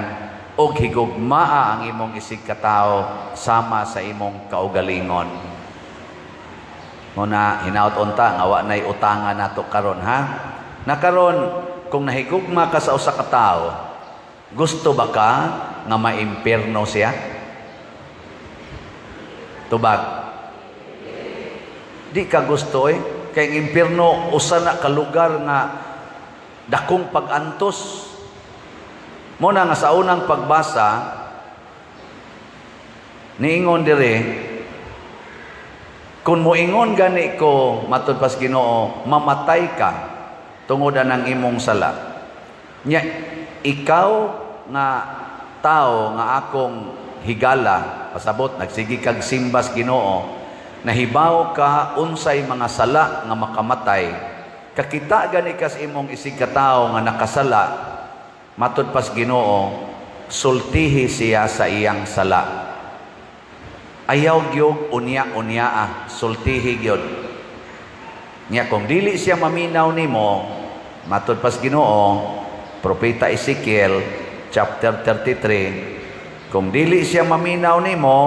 og higugmaa ang imong isig katao sama sa imong kaugalingon. Muna hinaut unta nga wa nay utangan nato karon ha. Nakaron kung nahigugma ka sa usa ka tawo, gusto ba ka nga maimpierno siya? Tubag. Di ka gusto kay ang impierno usa na ka lugar nga dakong pagantos. Muna nga sa unang pagbasa niingon dire, kung moingon gani ko matud pas Ginoo, mamatay ka tungod ng imong sala. Nya ikaw nga tao nga akong higala, pasabot nagsigi kag simbas Ginoo, nahibaw ka unsay mga sala nga makamatay, kakita gani kas imong isig katao nga nakasala, matud pas Ginoo, sultihi siya sa iyang sala. Ayaw gyud unya-unya sultihi gyud. Nya kung dili siya maminaw nimo, matud pas Ginoo, propeta Ezekiel chapter 33, kung dili siya maminaw nimo,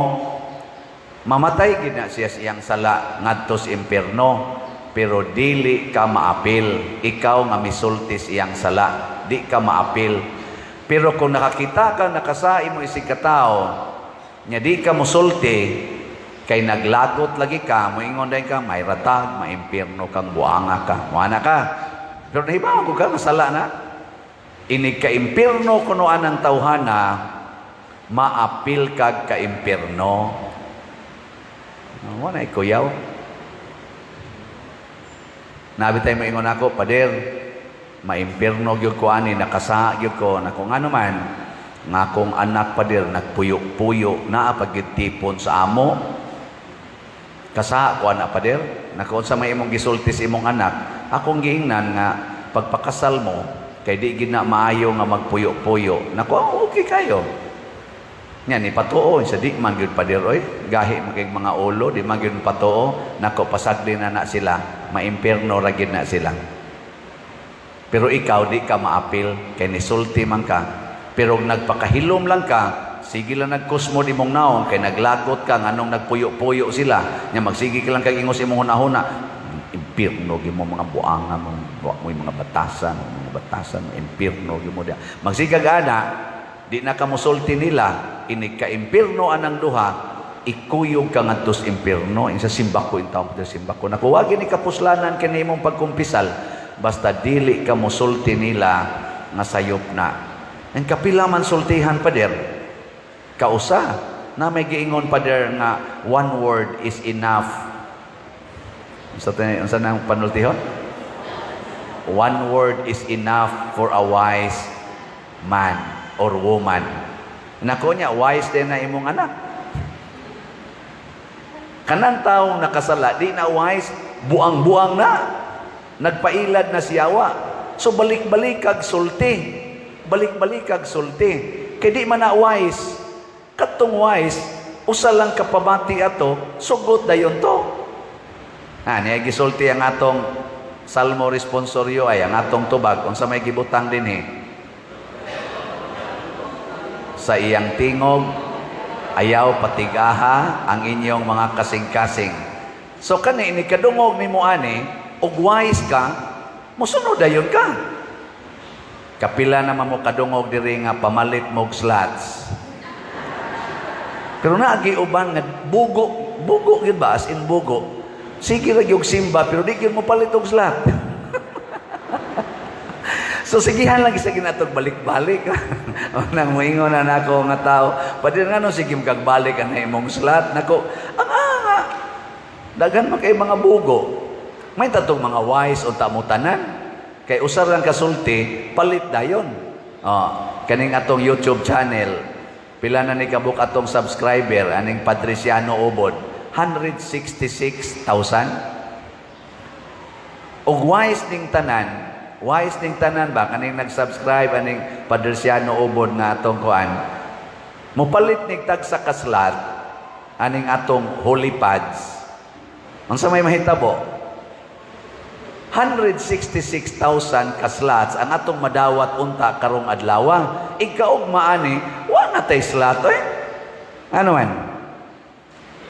mamatay gid na siya siyang sala ngadto sa impierno, pero dili ka maapil. Ikaw nga misultis iyang sala, di ka maapil. Pero kung nakakita ka nakasa imo isig katao, nya di ka musulti, kay naglagot lagi ka, moingon day ka, may ratag, may impierno kang buanga ka, muana ka. Pero nahibaw ko ka, masala na. Inig ka impierno kuno anang tawhana, maapil kag ka impierno. Wala ikuyaw. Nabi tayo moingon ako, pader, maimpierno gyud ko ani, nakasa gyud ko, na kung ano man, nga akong anak pader, nagpuyo-puyo, naapagitipon sa amo, kasa ko anak pader, na kung sa may imong gisultis imong anak, akong giingnan nga, pagpakasal mo, kay di gina maayo nga magpuyo-puyo, na kung okay kayo. Yan, ipatuo, sa di man yun pader, oy, gahi maging mga ulo, di man yun patuo, nako pasagdi na sila, maimpierno ragid na sila. Pero ikaw, di ka maapil, kay nisulti man ka. Pero nagpakahilom lang ka, sige lang nagkusmo di mong naon, kay naglagot ka, nganong nagpuyo-puyo sila, nya magsige ka lang kag ingos imong hunahuna, impierno gyud mo mga buanga mo mga batasan, impierno gyud mo dia. Magsigag ana, di na ka musulti nila, inig ka impierno anang duha, ikuyog ka ngadto sa impierno, insa simbako intawon sa simbako. Nakuwagi ni kapuslanan kini imong pagkumpisal, basta dili ka musulti nila nga sayop na. Ang kapila man sultihan pader, kausa, na may giingon pader nga one word is enough. Unsa nang panultihon? One word is enough for a wise man or woman. Nako niya, wise din na imong anak. Kanang taong nakasala, di na wise, buang-buang na. Nagpailad na siyawa. So balik-balik kag sulti. Balik-balik kag sulti. Kay di man na wise. Katong wise, usa lang kapabati ato, sugot dayon to. Niya gisulti ang atong salmo responsoryo ay ang atong tubag unsa may gibutang dinhi. Sa iyang tingog ayaw patigaha ang inyong mga kasing-kasing. So kani ni kadungog nimo ani ug wise ka, mosunod dayon ka. Kapila naman mo kadungog diri nga pamalit mo og slots. Pero naagi uban nga bugo gyud ba as in bugo. Sige ra gyud simba pero di gyud mo palit og slot. So sigihan lang sa ginatog balik-balik. Nang moingon na nako nga tao, pwede nga no sige kagbalik ang imong slot nako. Ang dagan man kay mga bugo. May tatong mga wise o tamutanan. Kay usar lang kasulti, palit dayon. Kaning atong YouTube channel, pila na ni kabuk atong subscriber, aning Patriciano Ubod, 166,000. Og wise ning tanan ba, kaning nag-subscribe, aning Patriciano Ubod nga atong kuan, mupalit nig tag sa kaslat, aning atong holy pads. Unsa may mahitabo? 166,000 kaslots ang atong madawat unta karong adlaw. Ikaw maani, wa na tay slot Ano man?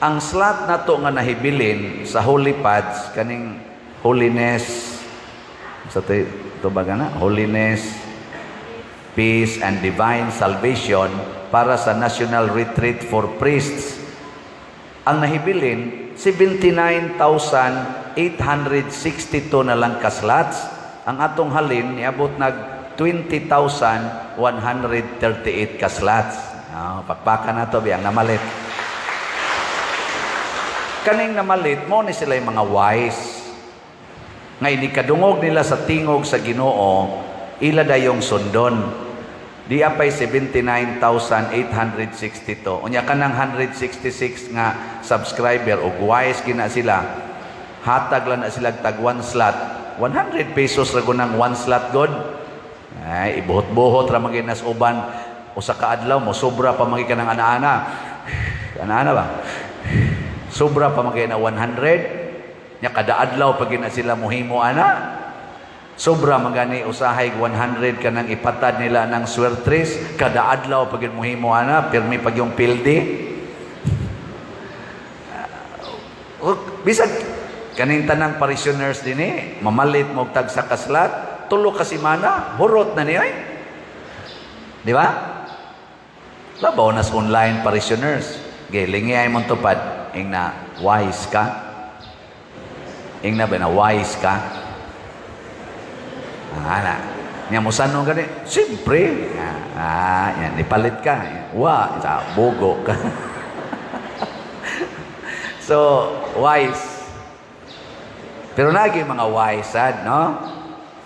Ang slot nato nga nahibilin sa holy pads kaning holiness sa to baga na holiness, peace and divine salvation para sa National Retreat for Priests. Ang nahibilin 79,862 na lang kaslots. Ang atong halin niabot nag 20,138 kaslots. Pakpakan na to biyang namalit. Kaning namalit mo ni sila yung mga wise. Nga inikadungog nila sa tingog sa Ginoo, ila dayong sundon. Di apay 79,862. Unya kanang 166 nga subscriber o wise gina sila. Hatag lang na sila tag one slot. 100 pesos ra gunang one slot god. Ay ibuhot-buhot ra maginas uban usa ka adlaw mo sobra pa magi kanang ana-ana. Ana-ana ba? Sobra pa magi na 100. Nya kada adlaw pag gina sila mohimo ana. Sobra magani usahay 100 kanang ipatad nila ng swertres kada adlaw pag mohimo ana pirmi pag yung pildi. Bisag kaning tanang parishioners dinhi mamalit mo tag sa kaslat tulo ka semana hurot na niya. Di ba? Labaw nas online parishioners. Gilingi ay mong tupad ing na wise ka. Ing na ba na wise ka? Niya mo sanong gani, siyempre, yan, ipalit ka. Sa bugo ka. So, wise. Pero nagi mga wise, no?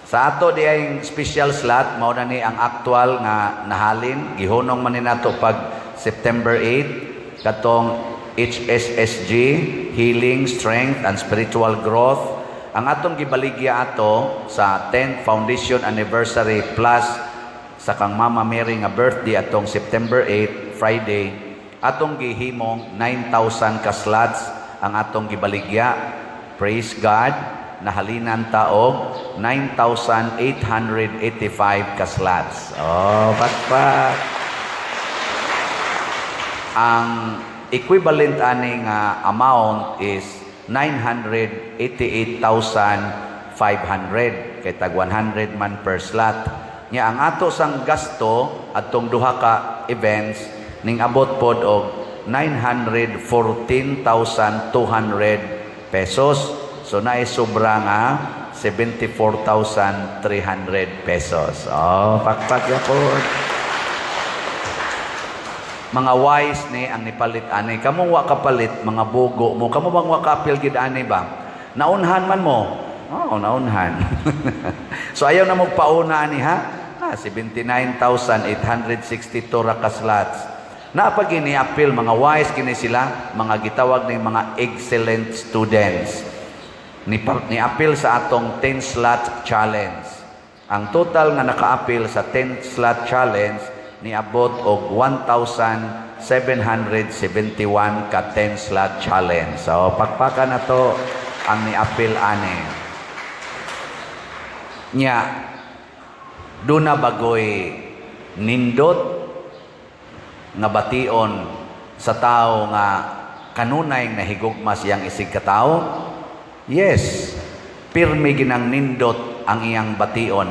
Sa ato di ay special slot, mao na ni ang actual nga nahalin. Gihunong man ni nato pag September 8, katong HSSG, Healing, Strength, and Spiritual Growth. Ang atong gibaligya ato sa 10th Foundation Anniversary Plus sa kang Mama Mary nga birthday atong September 8, Friday, atong gihimong 9,000 ka slots ang atong gibaligya. Praise God, nahalinan taog 9,885 ka slots. Pakpak. Ang equivalent ani nga amount is 988,500 kay tag 100 man per slot. Nya ang ato sang gasto atong duha ka events ning abot pod og 914,200 pesos. So naay sobra nga 74,300 pesos. Pakpak yapon. Mga wise ni ang nipalit ani. Kamo wa kapalit mga bugo mo. Kamo bang wa kapil gid ani ba? Naunhan man mo. Naunhan. So ayaw na mo pauna ani ha. 79,862 ra ka slots. Napag ini apil mga wise kini sila, mga gitawag ni mga excellent students. Ni apil sa atong 10 slot challenge. Ang total nga naka-apil sa 10 slot challenge ni abot og 1,771 ka 10 slot challenge. So pakpakan na to ang ni-apil ani. Nya do na bagoy nindot nga bation sa tao nga kanunay nahigugma siyang isig katao? Yes. Pirmi ginang nindot ang iyang bation.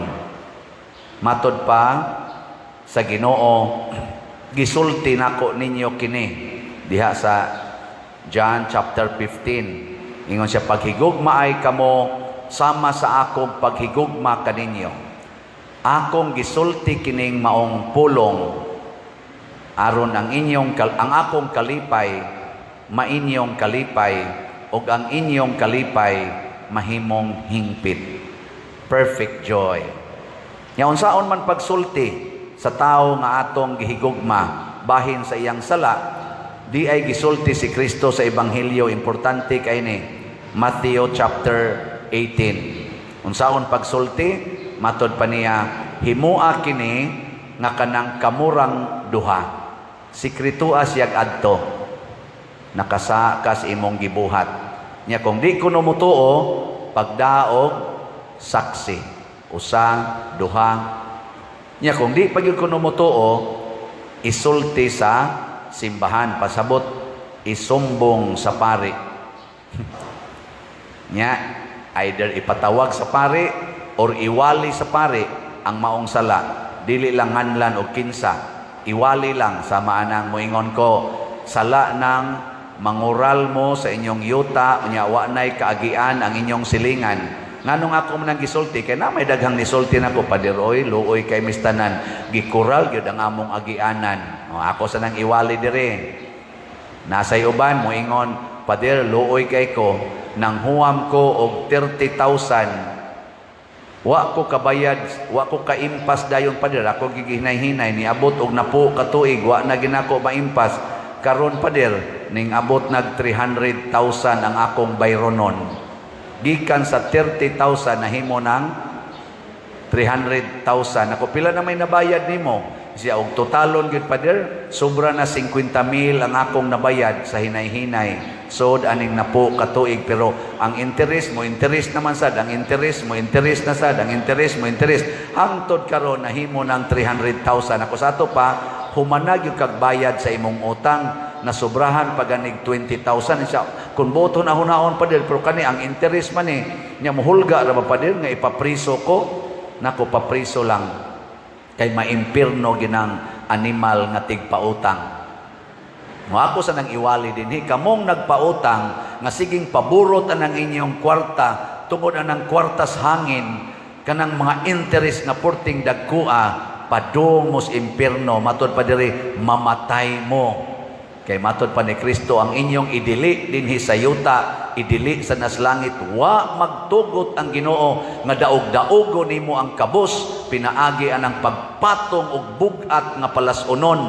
Matod pa sa Ginoo, gisulti nako ninyo kini diha sa John chapter 15. Ingon siya, paghigugma ay kamo sama sa akong paghigugma kaninyo. Akong gisulti kining maong pulong aron ang akong kalipay mainyong kalipay ug ang inyong kalipay mahimong hingpit. Perfect joy. Nya unsaon man pagsulti sa tao nga atong gihigugma bahin sa iyang sala, di ay gisulti si Kristo sa ebanghelyo. Importante kay ni Matthew chapter 18. Unsaon pagsulti? Matod pa niya, himua kini nga kanang kamurang duha. Sikretua siyag adto. Nakasakas imong gibuhat. Nya kung di kuno mutuo, pagdaog saksi. Usa, duha. Nya kung di pagyud kuno mutuo, isulti sa simbahan. Pasabot, isumbong sa pari. Nya, either ipatawag sa pari or iwali sa pari ang maong sala. Dili lang nganlan o kinsa. Iwali lang sa maanang moingon ko, sala ng mangural mo sa inyong yuta, unya wa nay kaagian ang inyong silingan. Nganong ako man gisulti kay na may daghang nisulti nako, padiroy luoy kay mistanan gikural gyud ang among agianan. O, ako sa nang iwali dire. Nasay uban moingon, padir luoy kay ko nang huam ko og 30,000. Wa ko kabayad, wa ko kaimpas dayon padir. Ako giginay-hinay ni abot og napo ka tuig, wa na ginako maimpas. Karon padir ning abot nag 300,000 ang akong bayronon. Gikan sa 30,000 nahimo ng 300,000. Ako pila na may nabayad nimo? Siya og totalon gid padir, sobra na 50,000 ang akong nabayad sa hinay-hinay. Sod aning napo katuig, pero ang interest mo, interest naman sad, ang interest mo, interest na sad, ang interest mo, interest. Hangtod karon nahimo ng 300,000. Ako sa ato pa, humanag yung kagbayad sa imong utang na sobrahan paganig 20,000. Siya, kung boto na hunaon pa din, pero kani ang interest man niya muhulga ra pa din nga ipapriso ko, nako papriso lang. Kay maimpirno ginang animal nga tigpautang. Mo ako sa nang iwali dinhi, kamong nagpautang nga siging paburot anang inyong kwarta tungod anang kwartas hangin, kanang mga interest nga porting dagkua, padung mos impierno, matod pa diri mamatay mo. Kay matod pa ni Kristo, ang inyong idili dinhi sa yuta, idili sa naslangit, wa magtugot ang Ginoo nga daog-daogo nimo ang kabus, pinaagi anang pagpatong og bugat nga palasunon,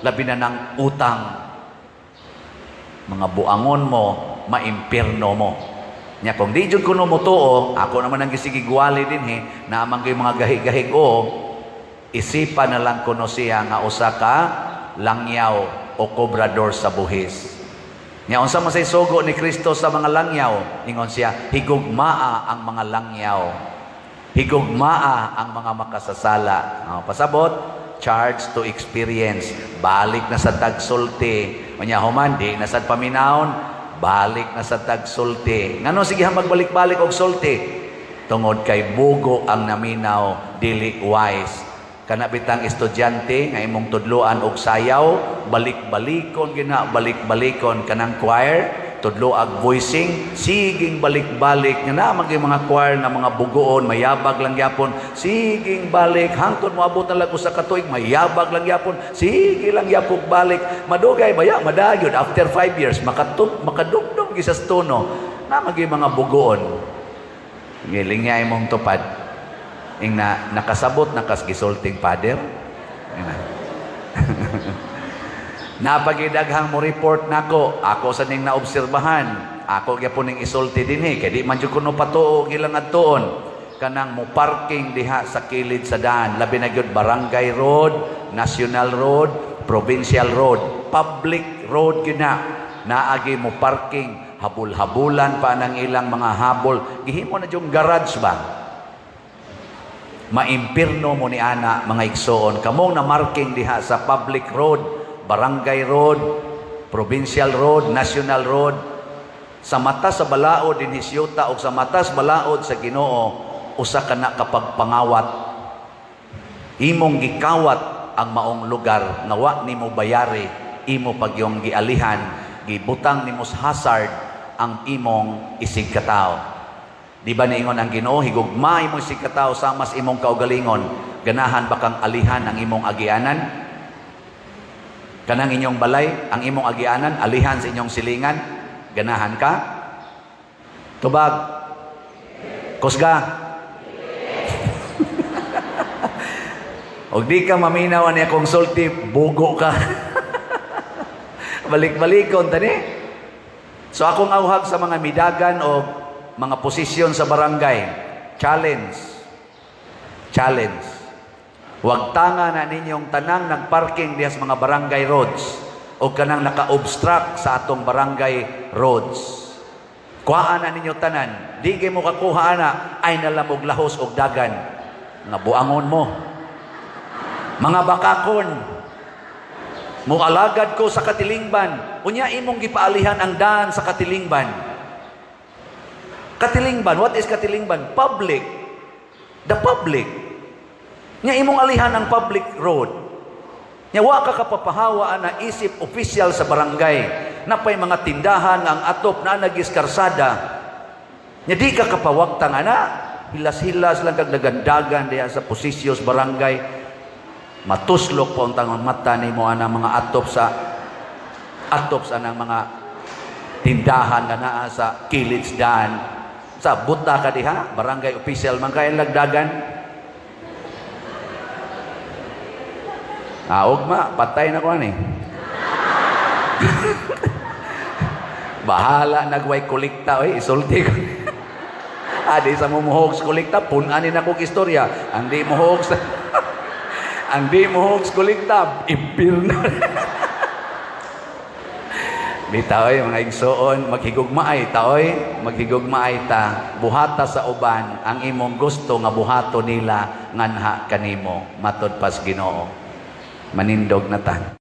labi na ng utang. Mga buangon mo, maimpierno mo. Nya kung di jud kuno mo tuo, ako naman ang gisigigwali dinhi, na amang kay mga gahig-gahig isipan na lang kuno siya nga usa ka langyaw o kobrador sa buhis. Nya unsa man say sugo ni Kristo sa mga langyaw? Ingon siya, higugmaa ang mga langyaw. Higugmaa ang mga makasasala. Pasabot, charge to experience. Balik na sa tagsulti. Unya human di na sad paminawon, balik na sa tagsulti. Ngano sige magbalik-balik og sulti? Tungod kay bugo ang naminaw, dili wise. Kana bitang estudyante nga imong tudloan og sayaw, balik-balikon gina, balik-balikon kanang choir, tudlo ag voicing, siging balik-balik nga na maging mga choir na mga bugoon, mayabag lang gyapon, siging balik hangtod moabot na lang usa ka tuig, mayabag lang gyapon, sige lang yapog balik, madugay baya madayod after 5 years makadugdog gisas tono na maging mga bugoon. Giling nga imong tupad. Ing na nakasabot nakasgisulting pader. Napagidaghang mo report nako, ako sa ning naobserbahan, ako gyapon ning isulti dinhi kay di man jud kuno patuo ilang adtuon kanang mo parking diha sa kilid sa daan, labi na gyud barangay road, national road, provincial road, public road gyud naagi mo parking, habul-habulan pa nang ilang mga habol, gihimo na jud garage ba. Maimpirno mo ni ana mga igsoon, kamong na marking diha sa public road, barangay road, provincial road, national road. Sa mata sa balaod din hisyuta o sa mata sa balaod sa Ginoo, usa ka na kapag pangawat. Imong gikawat ang maong lugar, nawa nimo bayari, imo pagyong gialihan, gibutang nimo sa hazard ang imong isig katao. Di ba niingon ang Ginoo, higugma imong isig katao sa mas imong kaugalingon, ganahan ba kang alihan ang imong agianan? Kanang inyong balay, ang imong agianan, alihan sa inyong silingan, ganahan ka? Tubag. Kusga. Og di ka maminaw niya konsulti, bugo ka. Balik-balikon tani. So akong awhag sa mga midagan o mga posisyon sa barangay, challenge. Huwag tanga na ninyong tanang nagparking diya sa mga barangay roads o kanang naka-obstruct sa atong barangay roads. Kuhaan na ninyo tanan, di kayo mo kakuha na, ay nalamog lahos og dagan. Nga buangon mo. Mga bakakon, mualagad ko sa Katilingban. Unya imong gipaalihan ang daan sa Katilingban. Katilingban, what is Katilingban? Public. The public. Nya imong alihan ang public road. Nya wa ka kapapahawaan na isip official sa barangay na pay mga tindahan ang atop na nagiskarsada. Nya di ka kapawagtang ana, hilas-hilas lang kag nagandagan diha sa posisyos barangay. Matuslok pa untang mata nimo ana mga atop sa nang mga tindahan nga naa sa kilid daan. Sa buta ka diha, barangay official man kay lagdagan. Ugma, patay na ko ani. Bahala nagway kolekta, oy, isulti ko. Adi sa mumuhog sa kolekta, punanin akong istorya. Andi muhog sa kolekta, impirno. Bitaoy, mga igsoon, maghigugmaay ta, oy. Maghigugmaay ta. Buhata sa uban, ang imong gusto nga buhato nila, nganha kanimo. Matod pas Ginoo. Manindog na ta.